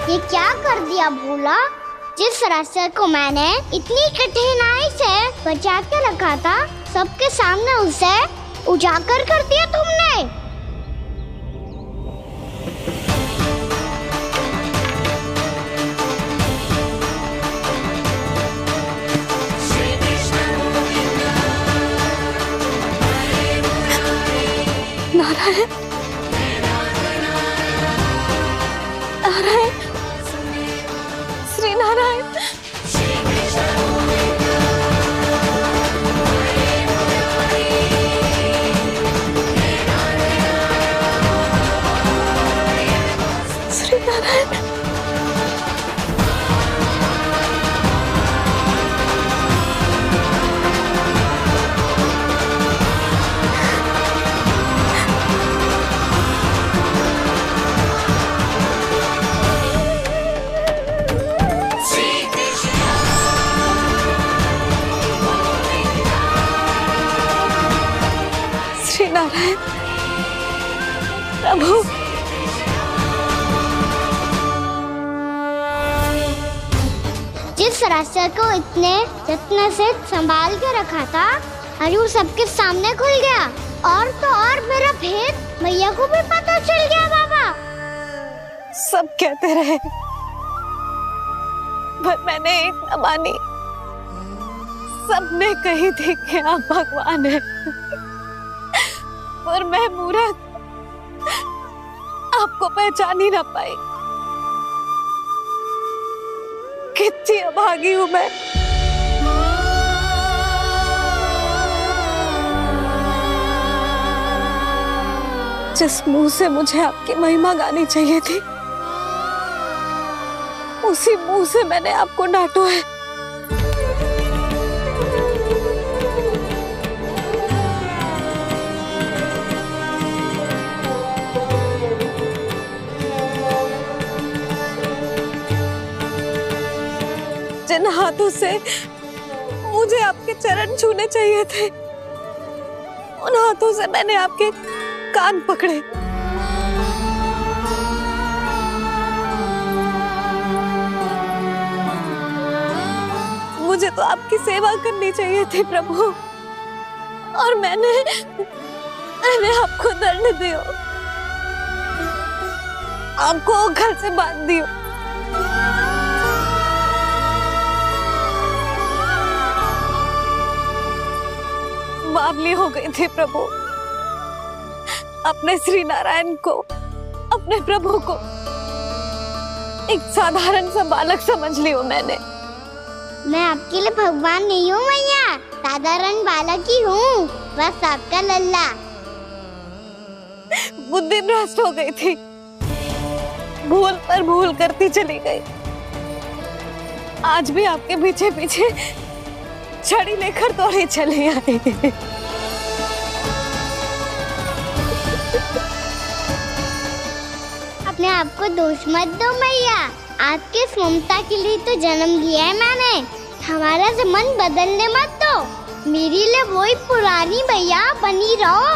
ये क्या कर दिया भोला? जिस रास्ते को मैंने इतनी कठिनाई से बचा के रखा था, सबके सामने उसे उजागर कर दिया तुमने। नारायण, नारायण, श्री नारायण। श्री नारायण। नारायण प्रभु, जिस रास्ते को इतने जत्न से संभाल के रखा था, आज वो सबके सामने खुल गया। और तो और मेरा भेद मैया को भी पता चल गया। बाबा सब कहते रहे पर मैंने एक न मानी। सबने कही थी कि आप भगवान हैं, पर मैं मूर्ख आपको पहचान ही ना पाई। कितनी अभागी हूं मैं। जिस मुंह से मुझे आपकी महिमा गानी चाहिए थी, उसी मुंह से मैंने आपको डांटा है। जिन हाथों से मुझे आपके चरण छूने चाहिए थे, उन हाथों से मैंने आपके कान पकड़े। मुझे तो आपकी सेवा करनी चाहिए थी प्रभु, और मैंने आपको दंड दियो, आपको घर से बांध दियो। बावली हो गई थी प्रभु। अपने श्री नारायण को, अपने प्रभु को एक साधारण सा बालक समझ लियो मैंने। मैं आपके लिए भगवान नहीं हूँ मैया, साधारण बालक ही हूँ, बस आपका लल्ला। बुद्धि भ्रष्ट हो गई थी, भूल पर भूल करती चली गई। आज भी आपके पीछे पीछे छड़ी लेकर दौड़े चले आए। अपने आप को दोष मत दो मैया, आपके ममता के लिए तो जन्म लिया है मैंने। हमारा से मन बदलने मत दो। मेरे लिए वही पुरानी मैया बनी रहो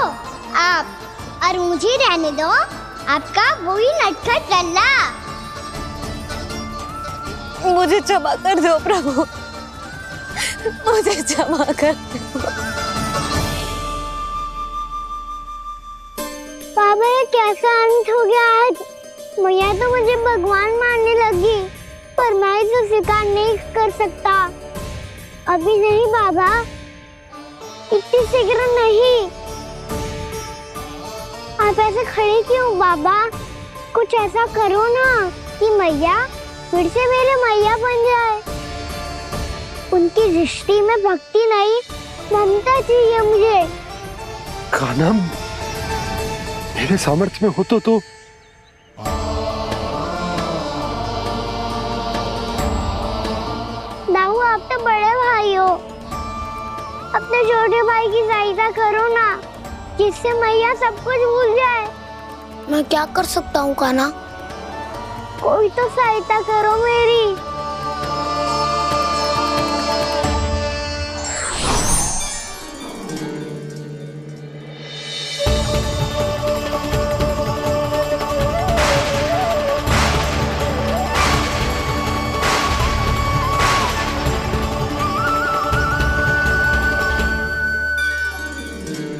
आप, और मुझे रहने दो आपका वही नटखट लल्ला। मुझे क्षमा कर दो प्रभु, मुझे क्षमा कर दो। बाबा ये कैसा अंत हो गया आज? मैया तो मुझे भगवान मानने लगी, पर मैं इसे स्वीकार नहीं कर सकता। अभी नहीं बाबा, इतनी शीघ्र नहीं। आप ऐसे खड़े क्यों बाबा? कुछ ऐसा करो ना कि मैया फिर से मेरे मैया बन जाए। उनकी दृष्टि में भक्ति नहीं, ममता चाहिए मुझे। कान्हा, मेरे सामर्थ्य में हो तो दाऊ, आप तो बड़े भाई हो, अपने छोटे भाई की सहायता करो ना, जिससे मैया सब कुछ भूल जाए। मैं क्या कर सकता हूँ कान्हा? कोई तो सहायता करो मेरी।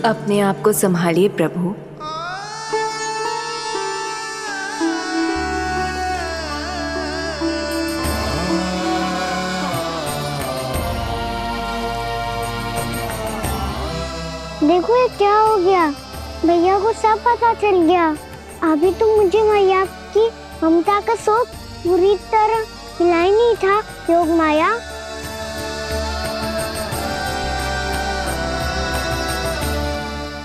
अपने आप को संभालिए प्रभु। देखो ये क्या हो गया, भैया को सब पता चल गया। अभी तो मुझे मैया की ममता का शौक पूरी तरह मिला ही नहीं था। योग माया,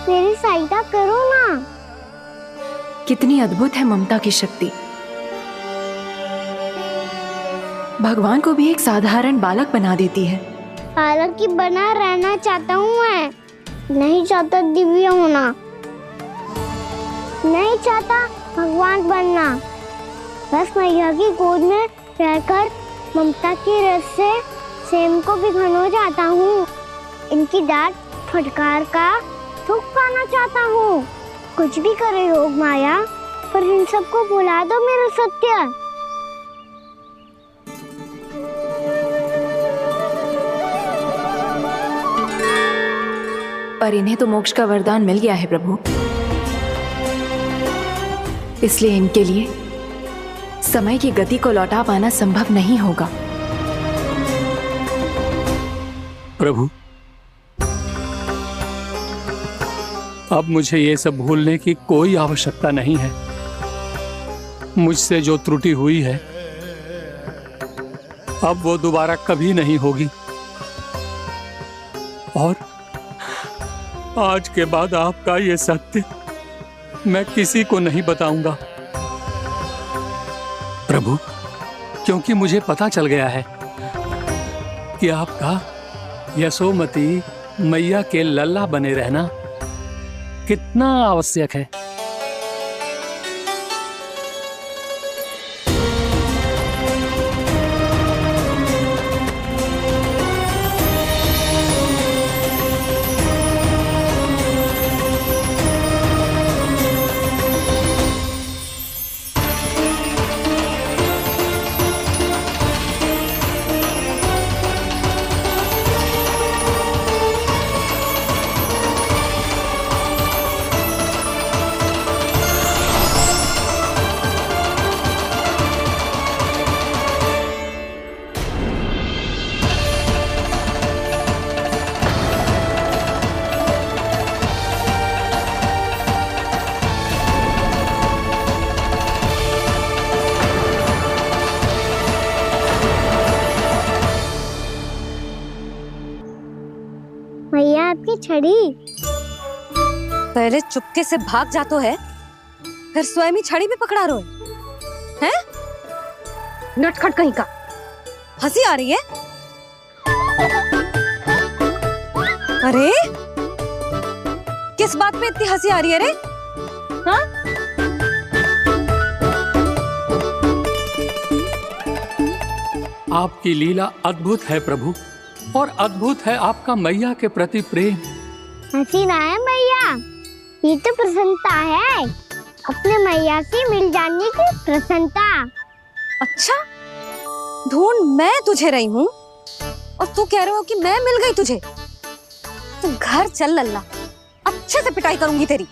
मेरी सहायता करो ना। कितनी अद्भुत है ममता की शक्ति। भगवान को भी एक साधारण बालक बना देती है। बालक की बना रहना चाहता हूँ मैं, नहीं चाहता दिव्य होना, नहीं चाहता भगवान बनना। बस मैया की गोद में रहकर ममता की रस से सेम को भी घनो जाता हूँ। इनकी डांट फटकार का सुख पाना चाहता हूँ। कुछ भी करे योग माया, पर इन सबको भुला दो मेरा सत्य। पर इन्हें तो मोक्ष का वरदान मिल गया है प्रभु, इसलिए इनके लिए समय की गति को लौटा पाना संभव नहीं होगा। प्रभु, अब मुझे ये सब भूलने की कोई आवश्यकता नहीं है। मुझसे जो त्रुटि हुई है अब वो दोबारा कभी नहीं होगी, और आज के बाद आपका ये सत्य मैं किसी को नहीं बताऊंगा प्रभु, क्योंकि मुझे पता चल गया है कि आपका यशोमती मैया के लल्ला बने रहना कितना आवश्यक है। मैया आपकी छड़ी। पहले चुपके से भाग जातो है, फिर स्वयं ही छड़ी भी पकड़ा रो है? नटखट कहीं का। हंसी आ रही है? अरे किस बात पे इतनी हंसी आ रही है रे? हाँ? आपकी लीला अद्भुत है प्रभु, और अद्भुत है आपका मैया के प्रति प्रेम। हंसी ना है मैया, ये तो प्रसन्नता है, अपने मैया से मिल जाने की प्रसन्नता। अच्छा, ढूंढ मैं तुझे रही हूँ और तू कह रहे हो कि मैं मिल गई तुझे। तू घर चल लल्ला, अच्छे से पिटाई करूंगी तेरी।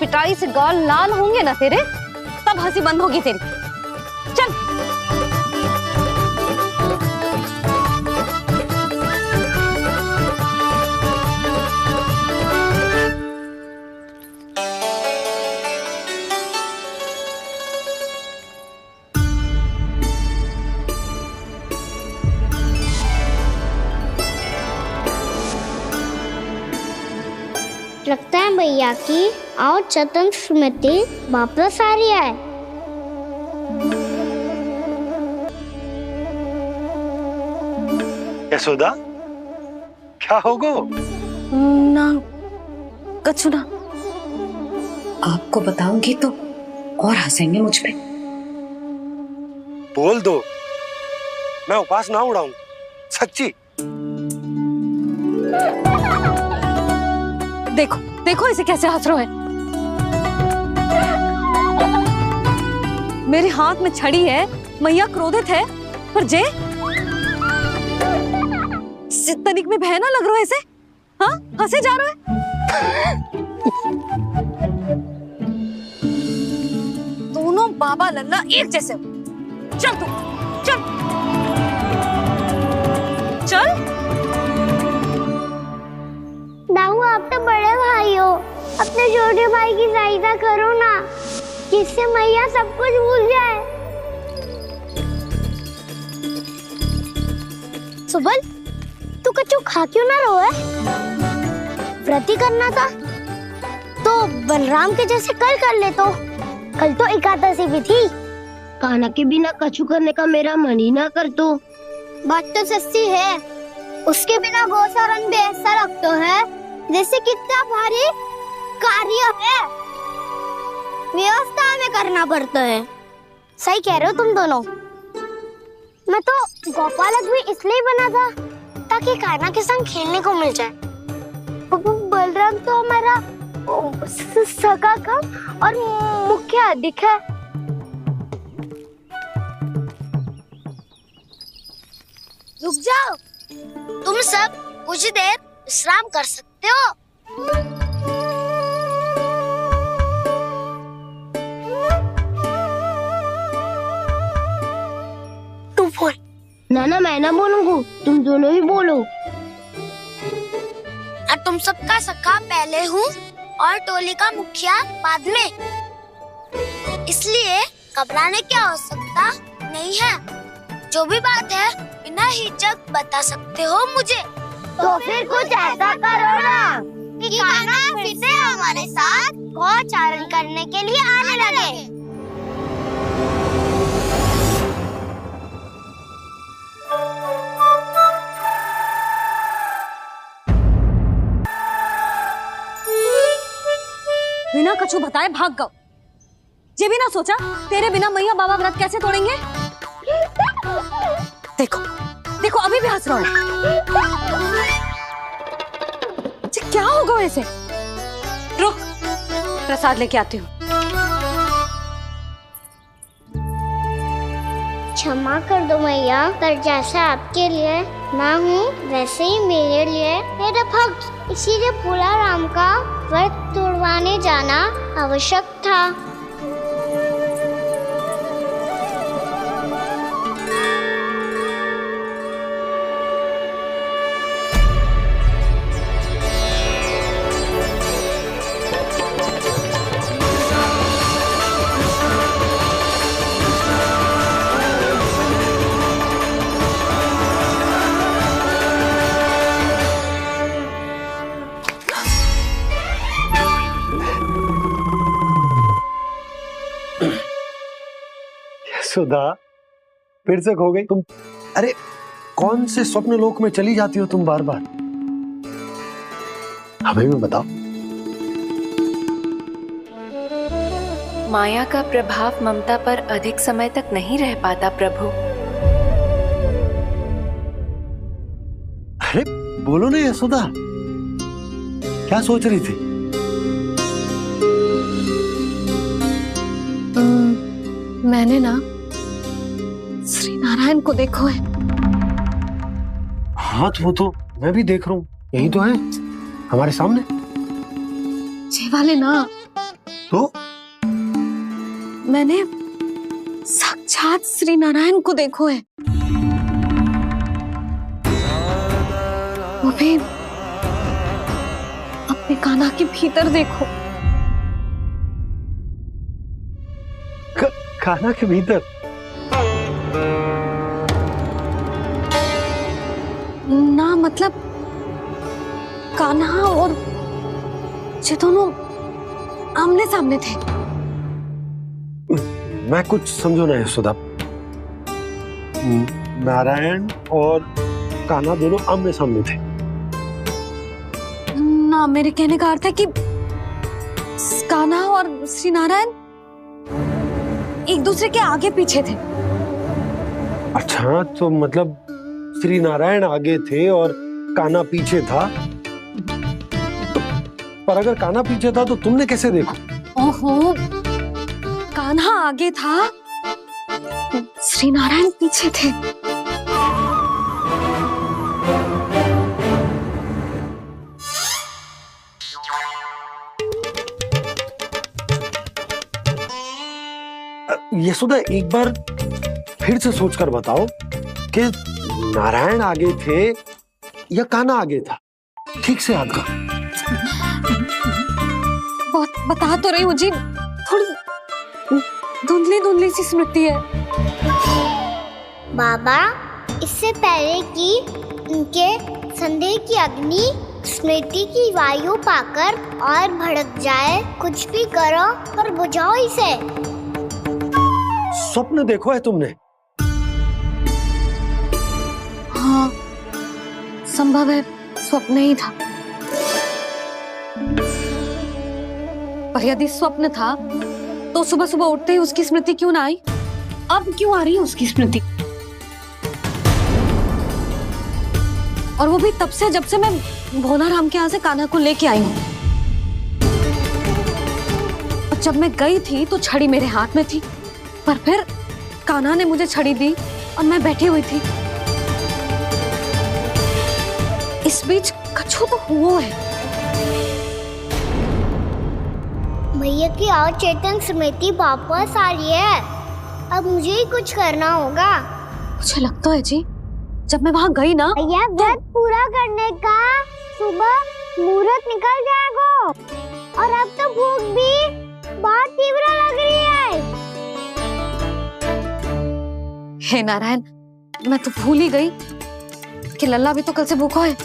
पिटाई से गाल लाल होंगे ना तेरे, तब हंसी बंद होगी तेरी। चल। लगता है भैया की और चतन स्मृति वापस आ रही है। यशोदा, क्या होगो? ना कछु ना। आपको बताऊंगी तो और हंसेंगे मुझ पे। बोल दो, मैं उपवास ना उड़ाऊं, सच्ची। देखो देखो इसे कैसे हंस रहे हैं। मेरे हाथ में छड़ी है, मैया क्रोधित है, पर जे तनिक में भय ना लग रहा है इसे? हाँ, हंसे जा रहा है। दोनों बाबा लल्ला एक जैसे हो। चल तू, चल चल। दाऊ, आप तो बड़े भाई हो, अपने छोटे भाई की सहायता करो ना, जिससे मैया सब कुछ भूल जाए। सुबल, तू कच्चू खा क्यों ना रहो है? व्रत ही करना था तो बलराम के जैसे कल कर ले। तो कल तो एकादशी भी थी। कान्हा के बिना कछु करने का मेरा मन ही ना कर। तो बात तो सच्ची है, उसके बिना गोचारण भी ऐसा लगता है जैसे कितना भारी कार्य है, व्यवस्था में करना पड़ता है। सही कह रहे हो तुम दोनों। मैं तो गोपालक भी इसलिए बना था ताकि कान्हा के संग खेलने को मिल जाए। बलराम तो हमारा सगा कम और मुख्य अधिक है। रुक जाओ, तुम सब कुछ देर विश्राम कर सकते हो। तू बोल। ना मैं ना बोलूंगा, तुम दोनों ही बोलो। और तुम सबका सखा पहले हूँ और टोली का मुखिया बाद में, इसलिए घबराने की आवश्यकता नहीं है। जो भी बात है बिना हिचक बता सकते हो मुझे। तो फिर कुछ ऐसा करो ना कि कान्हा फिर से हमारे साथ गोचारण करने के लिए आने लगे। बिना कछु बताए भाग गओ। ये भी ना सोचा तेरे बिना मैया बाबा व्रत कैसे तोड़ेंगे? देखो देखो अभी भी हंस रहा है। क्या होगा वैसे? रुक, प्रसाद लेके आती हूँ। क्षमा कर दो मैया, पर जैसा आपके लिए माँ हूँ वैसे ही मेरे लिए मेरा भक्त, इसीलिए भोला राम का व्रत तोड़वाने जाना आवश्यक था। सुधा, फिर से खो गई तुम। अरे कौन से स्वप्न लोक में चली जाती हो तुम बार बार? हमें भी बताओ। माया का प्रभाव ममता पर अधिक समय तक नहीं रह पाता प्रभु। अरे बोलो ना यशोदा, क्या सोच रही थी? मैंने ना श्री नारायण को देखो है। हाँ वो तो मैं भी देख रहा हूँ, यही तो है हमारे सामने। ये वाले ना तो मैंने साक्षात श्री नारायण को देखो है, वो भी अपने कान्हा के भीतर देखो। कान्हा के भीतर? ना मतलब कान्हा और ये दोनों आमने सामने थे। मैं कुछ समझो ना यशोदा। नारायण और कान्हा दोनों आमने सामने थे? ना, मेरे कहने का अर्थ है कि कान्हा और श्री नारायण एक दूसरे के आगे पीछे थे। अच्छा, तो मतलब श्री नारायण आगे थे और कान्हा पीछे था, पर अगर कान्हा पीछे था तो तुमने कैसे देखा? ओहो, कान्हा आगे था, श्री नारायण पीछे थे। यशोदा, एक बार फिर से सोचकर बताओ कि नारायण आगे थे या कान्हा आगे था? ठीक से याद करो। बहुत बता तो रही हूँ जी, थोड़ी धुंधली धुंधली सी स्मृति है। बाबा, इससे पहले कि उनके संदेह की अग्नि स्मृति की वायु पाकर और भड़क जाए, कुछ भी करो पर बुझाओ इसे। स्वप्न देखो है तुमने? हाँ, संभव है स्वप्न ही था। पर यदि स्वप्न था तो सुबह सुबह उठते ही उसकी स्मृति क्यों ना आई? अब क्यों आ रही है उसकी स्मृति? और वो भी तब से जब से मैं भोनाराम के यहाँ से कान्हा को लेके आई हूँ। जब मैं गई थी तो छड़ी मेरे हाथ में थी, पर फिर कान्हा ने मुझे छड़ी दी और मैं बैठी हुई थी। इस बीच कछु तो हुआ है। भैया की अचेतन स्मृति वापस आ रही है। अब मुझे ही कुछ करना होगा। मुझे लगता है जी, जब मैं वहाँ गई ना, भैया व्रत पूरा करने का सुबह मुहूर्त निकल जाएगा और अब तो भूख भी बहुत तीव्र लग रही है। हे नारायण, मैं तो भूल ही गई कि लल्ला भी तो कल से भूखा है।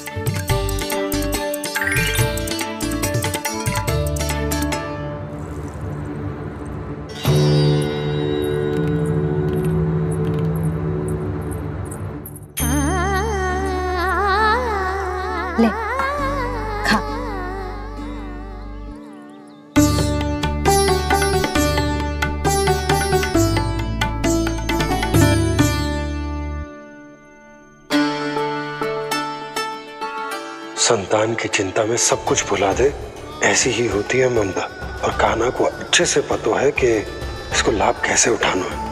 ले, खा। संतान की चिंता में सब कुछ भुला दे, ऐसी ही होती है ममता। और कान्हा को अच्छे से पता है कि इसको लाभ कैसे उठाना है।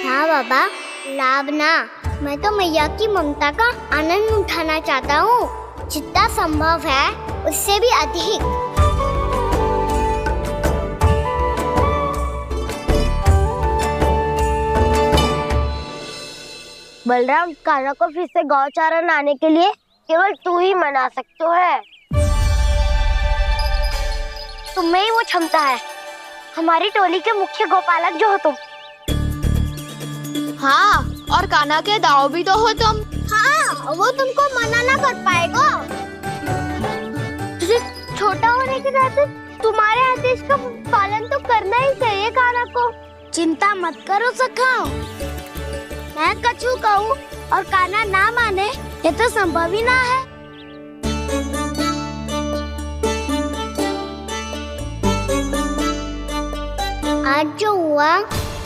हाँ बाबा, लाभ ना, मैं तो मैया की ममता का आनंद उठाना चाहता हूँ, जितना संभव है उससे भी अधिक। बलराम, कान्हा को फिर से गौचारण आने के लिए केवल तू ही मना सकते है। तुम्हें ही वो क्षमता है, हमारी टोली के मुख्य गोपालक जो हो तुम। हाँ, और कान्हा के दाव भी तो हो तुम। हाँ, वो तुमको मना ना कर पाएगा। तुझे छोटा होने के नाते तुम्हारे आदेश का पालन तो करना ही चाहिए कान्हा को। चिंता मत करो सखा, मैं कछु कहूँ और कान्हा ना माने, ये तो संभव ही ना है। आज जो हुआ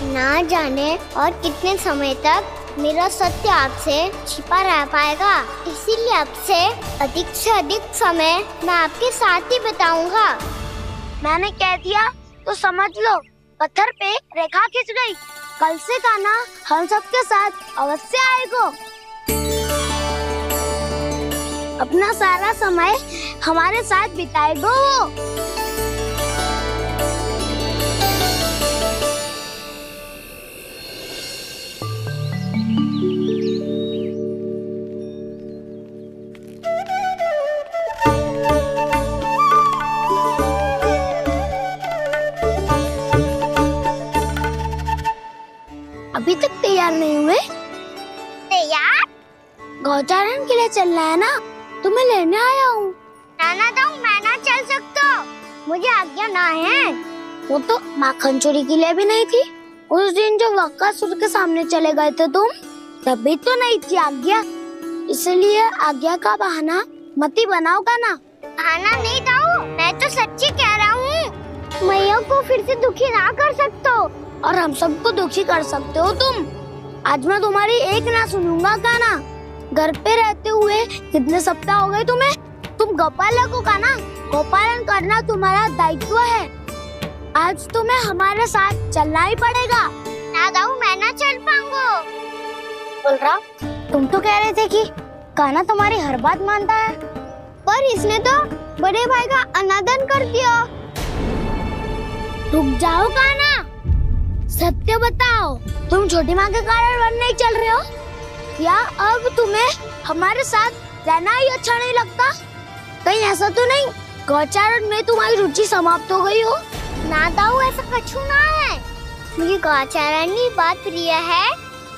ना जाने और कितने समय तक मेरा सत्य आपसे छिपा रह पाएगा, इसीलिए आपसे अधिक से अधिक समय मैं आपके साथ ही बिताऊंगा। मैंने कह दिया तो समझ लो, पत्थर पे रेखा खींच गई। कल से कान्हा हम सबके साथ अवश्य आएगा। अपना सारा समय हमारे साथ बिताएगा वो। अभी तक तैयार नहीं हुए? तैयार? गौचारण के लिए चलना है ना, तुम्हें लेने आया हूँ। नाना तो मैं ना चल सकता, मुझे आज्ञा ना है। वो तो माखन चोरी के लिए भी नहीं थी। उस दिन जो वक्कासुर के सामने चले गए थे तुम, तभी तो नहीं थी आज्ञा। इसलिए आज्ञा का बहाना मत ही बनाओगा ना। बहाना नहीं दाऊ, मैं तो सच्ची कह रहा हूँ। मैया को फिर से दुखी ना कर सकते हो और हम सबको दुखी कर सकते हो तुम। आज मैं तुम्हारी एक ना सुनूंगा कान्हा। घर पे रहते हुए कितने सप्ताह हो गए तुम्हें? तुम गौपालक हो ना? गौपालन करना तुम्हारा दायित्व है। आज तुम्हें हमारे साथ चलना ही पड़ेगा। ना दाऊ, मैं ना चल पाऊंगा। बोल रहा, तुम तो कह रहे थे कि कान्हा तुम्हारी हर बात मानता है, पर इसने तो बड़े भाई का अनादर कर दिया। रुक जाओ कान्हा, सत्य बताओ, तुम छोटी माँ के कारण वन नहीं चल रहे हो? या अब तुम्हें हमारे साथ रहना ही अच्छा नहीं लगता? कहीं ऐसा तो नहीं गौचारण में तुम्हारी रुचि समाप्त हो गई हो? ना दाऊ, ऐसा कछु ना है। मुझे गौचारण की बात प्रिय है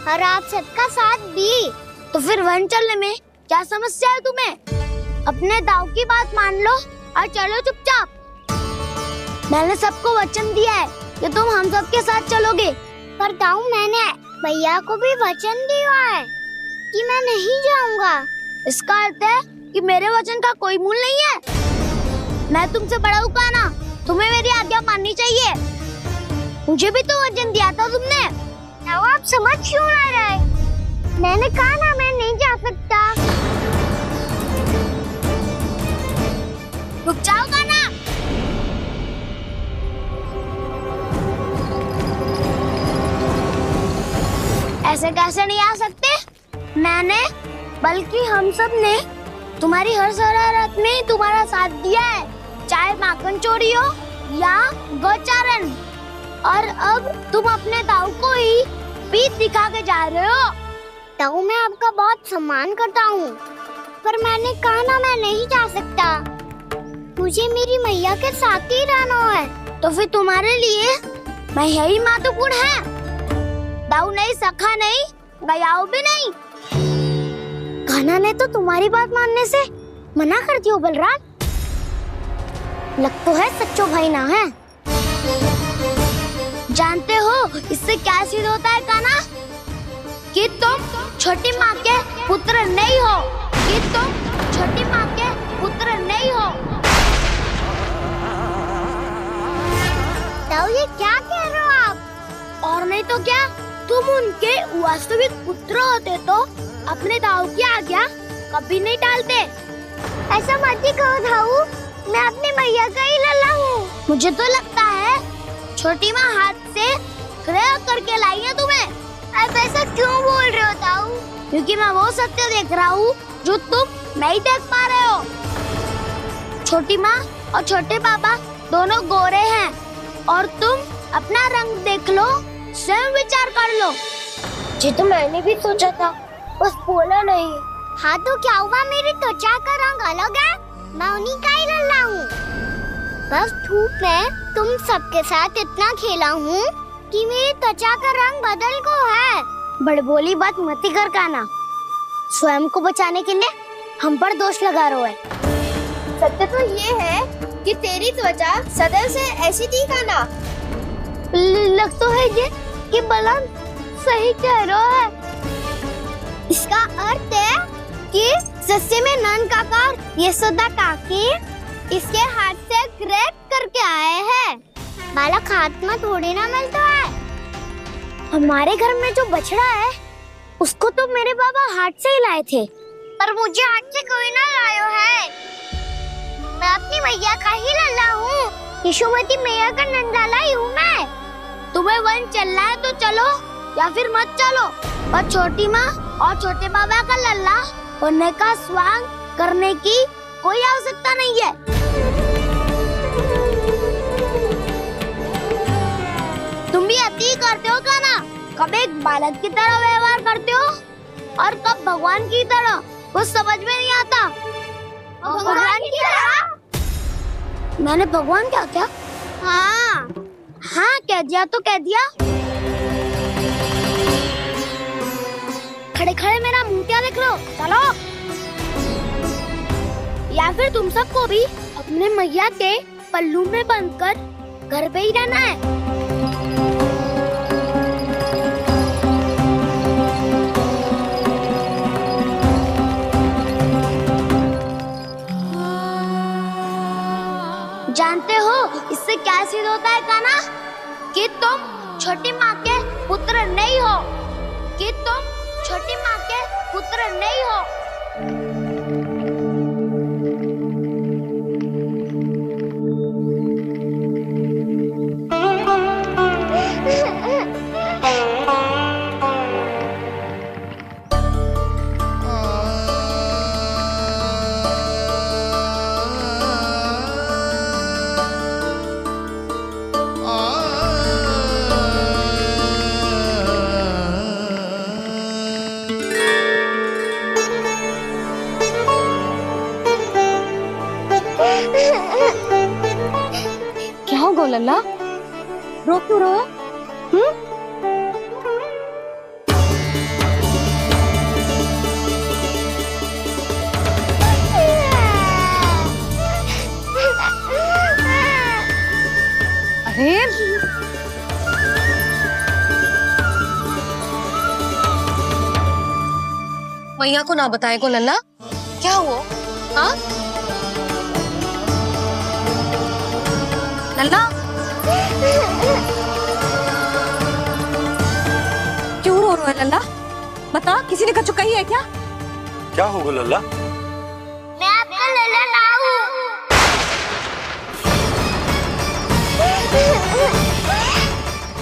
और आप सबका साथ भी। तो फिर वन चलने में क्या समस्या है तुम्हें? अपने दाऊ की बात मान लो और चलो चुपचाप। मैंने सबको वचन दिया है कि तुम हम सबके साथ चलोगे। पर दाऊ, मैंने भैया को भी वचन दिया है कि मैं नहीं जाऊंगा। इसका अर्थ है कि मेरे वचन का कोई मूल नहीं है। मैं तुमसे बड़ा हूँ कान्हा, तुम्हें मेरी आज्ञा माननी चाहिए। मुझे भी तो वचन दिया था तुमने। दाऊ, आप समझ क्यों आ रहे? मैंने कहा ना, मैं नहीं जा सकता। रुक जाओ कान्हा। ऐसे कैसे नहीं आ सकते? मैंने बल्कि हम सब ने तुम्हारी हर शरारत में तुम्हारा साथ दिया है, चाहे माखन चोरी हो या गौचारण। और अब तुम अपने दाऊ को ही पीठ दिखा के जा रहे हो। दाऊ, मैं आपका बहुत सम्मान करता हूँ, पर मैंने कहा ना, मैं नहीं जा सकता। मुझे मेरी मैया के साथ ही रहना है। तो फिर तुम्हारे लिए मैं यही महत्वपूर्ण है। दाऊ नहीं, सखा नहीं, गयाऊ भी नहीं। कान्हा ने तो तुम्हारी बात मानने से मना कर दिया बलराम। लग तो है सच्चो भाई ना है। जानते हो इससे क्या सिद्ध होता है कान्हा? कि तुम छोटी माँ के पुत्र नहीं हो, कि तुम छोटी माँ के पुत्र नहीं हो। दाऊ, ये क्या कह रहे हो आप? और नहीं तो क्या, तुम उनके वास्तविक पुत्र होते तो अपने दाऊ की आज्ञा कभी नहीं टालते। ऐसा मत ही कहो दाऊ, मैं अपनी मैया का ही लल्ला हूँ। मुझे तो लगता है छोटी माँ हाथ से ग्रह करके लाई है तुम्हें। अब ऐसा क्यों बोल रहे हो दाऊ? क्योंकि मैं वो सत्य देख रहा हूँ जो तुम नहीं देख पा रहे हो। छोटी माँ और छोटे पापा दोनों गोरे हैं और तुम अपना रंग देख लो, स्वयं विचार कर लो। जी तो मैंने भी सोचा था, बस बोला नहीं। हाँ तो क्या हुआ, मेरी त्वचा का रंग अलग है, मैं उन्हीं का ही लल्ला हूँ। बस धूप में तुम सबके साथ इतना खेला हूँ कि मेरी त्वचा का रंग बदल को है। बड़बोली बात मत कर कान्हा, स्वयं को बचाने के लिए हम पर दोष लगा रहे है। सत्य तो ये है कि तेरी त्वचा सदैव से ऐसी थी कान्हा। लग तो है ये कि बलराम सही कह रहा है। इसका अर्थ है कि सस्य में नन काका यशोदा काकी इसके हाथ से ग्रेट करके आए हैं। बालक हाथ में थोड़ी ना मिलता है। हमारे घर में जो बछड़ा है उसको तो मेरे बाबा हाथ से ही लाए थे, पर मुझे हाथ से कोई ना लायो है। मैं अपनी मैया का ही लल्ला हूँ, यशोमती मैया का नंदाला ही हूँ मैं। तुम्हें वन चलना है तो चलो या फिर मत चलो, और छोटी माँ और छोटे बाबा का लल्ला होने का स्वांग करने की कोई आवश्यकता नहीं है। तुम भी अति करते हो कान्हा, कब एक बालक की तरह व्यवहार करते हो और कब भगवान की तरह, कुछ समझ में नहीं आता। भगवान की तरह? मैंने भगवान क्या क्या? हाँ हाँ कह दिया तो कह दिया। खड़े खड़े मेरा मुंह क्या देख लो, चलो। या फिर तुम सबको भी अपने मैया के पल्लू में बंधकर घर पे ही रहना है। जानते हो इससे क्या सिद्ध होता है कान्हा? कि तुम छोटी माँ के पुत्र नहीं हो, कि तुम छोटी माँ के पुत्र नहीं हो। लल्ला? रो क्यों रहे हो? अरे मैया को ना बताए को लल्ला? क्या हुआ? हाँ लल्ला? क्यों रो रहा है लल्ला? बता, किसी ने कछु कही है क्या? क्या होगा लल्ला? मैं आपका लल्ला ना हूँ।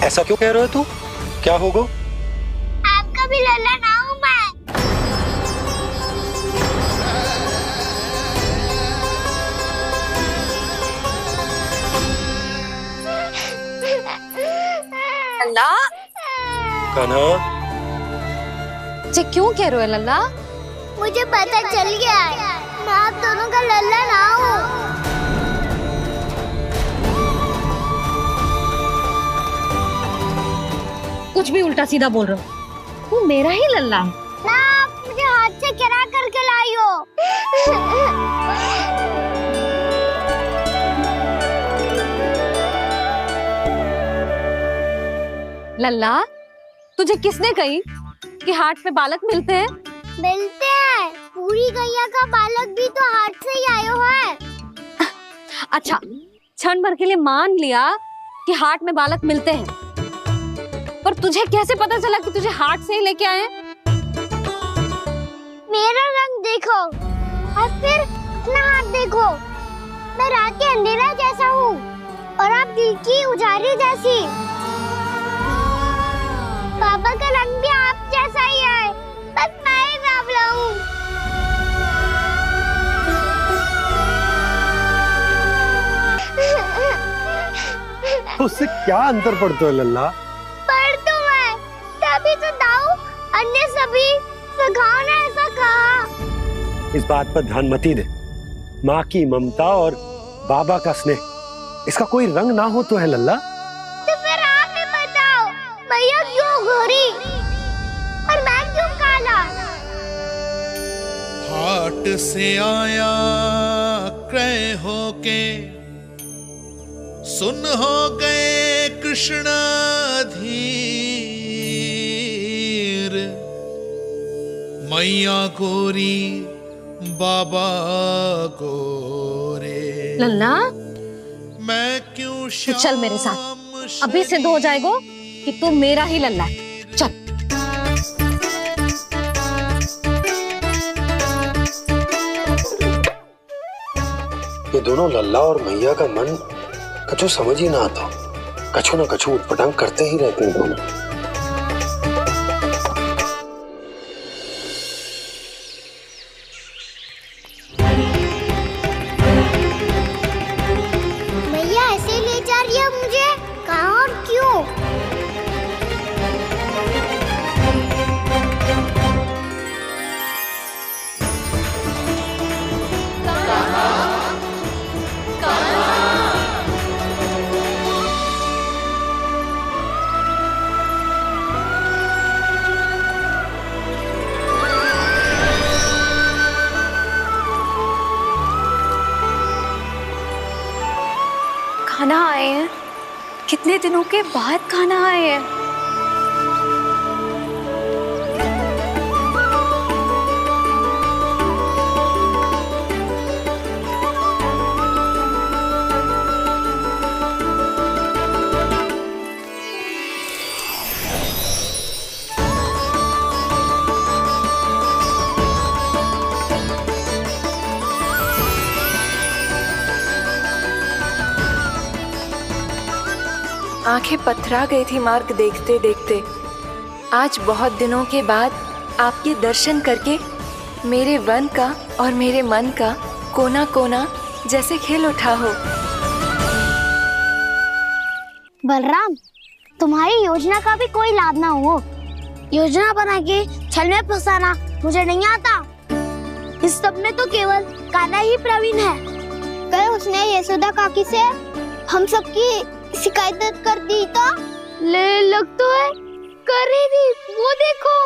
ऐसा क्यों कह रहे हो तू? क्या होगा? आपका भी लल्ला ना हूँ मैं। लल्ला? कान्हा? जे क्यों कह रहे हो लल्ला? मुझे पता चल गया है, मैं आप दोनों का लल्ला ना हूँ। कुछ भी उल्टा सीधा बोल रहे हो। तू मेरा ही लल्ला है ना, आप मुझे हाथ से गिरा करके लाई हो। लल्ला, तुझे किसने कही कि हाट में बालक मिलते हैं? मिलते हैं, पूरी गैया का बालक भी तो हाट से ही आयो है। अच्छा, क्षण भर के लिए मान लिया कि हाट में बालक मिलते हैं, पर तुझे कैसे पता चला कि तुझे हाट से ही लेके आए? मेरा रंग देखो और फिर अपना हाथ देखो। मैं रात के अंधेरा जैसा हूँ और आप दिल की उजाली जैसी। पापा का रंग भी आप जैसा ही है, बस मैं ही बावला हूँ। उससे क्या अंतर पड़ता है लल्ला? पर तो मैं तभी तो दाऊ अन्य सभी सखाओ ने ऐसा कहा। इस बात पर ध्यान मत ही दे। माँ की ममता और बाबा का स्नेह, इसका कोई रंग ना हो तो है लल्ला? तो फिर आप ही बताओ, मैया क्यों गोरी और मैं क्यों काला? हाट से आया क्रय होके, सुन हो गए कृष्णाधीर। मैया गोरी बाबा गोरे। लल्ला, मैं क्यों तू चल मेरे साथ, अभी सिद्ध हो जाएगा कि तू मेरा ही लल्ला है। चल। ये दोनों लल्ला और मैया का मन कछु समझ ही ना आता, कछु ना कछु उटपटांग करते ही रहते हैं दोनों। मैया ऐसे ले जा रही है मुझे, कहाँ और क्यों? खाना आए हैं, कितने दिनों के बाद खाना आए हैं। आंखें पथरा गई थी मार्ग देखते देखते। आज बहुत दिनों के बाद आपके दर्शन करके मेरे वन का और मेरे मन का कोना कोना जैसे खेल उठा हो। बलराम, तुम्हारी योजना का भी कोई लाभ ना हो। योजना बना के छल में फंसाना मुझे नहीं आता। इस सब में तो केवल कान्हा ही प्रवीण है। कल उसने यशोदा काकी से हम सबकी शिकायत कर दी तो ले लग तो है कर ही दी, वो देखो।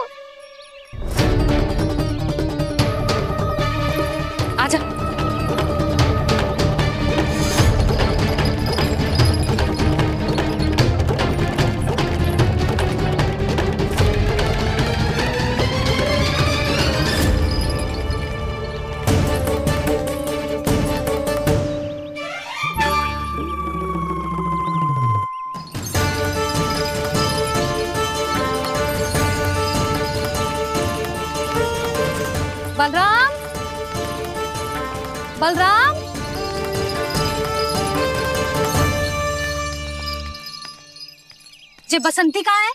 आजा। बलराम, बलराम, जे बसंती कहाँ है?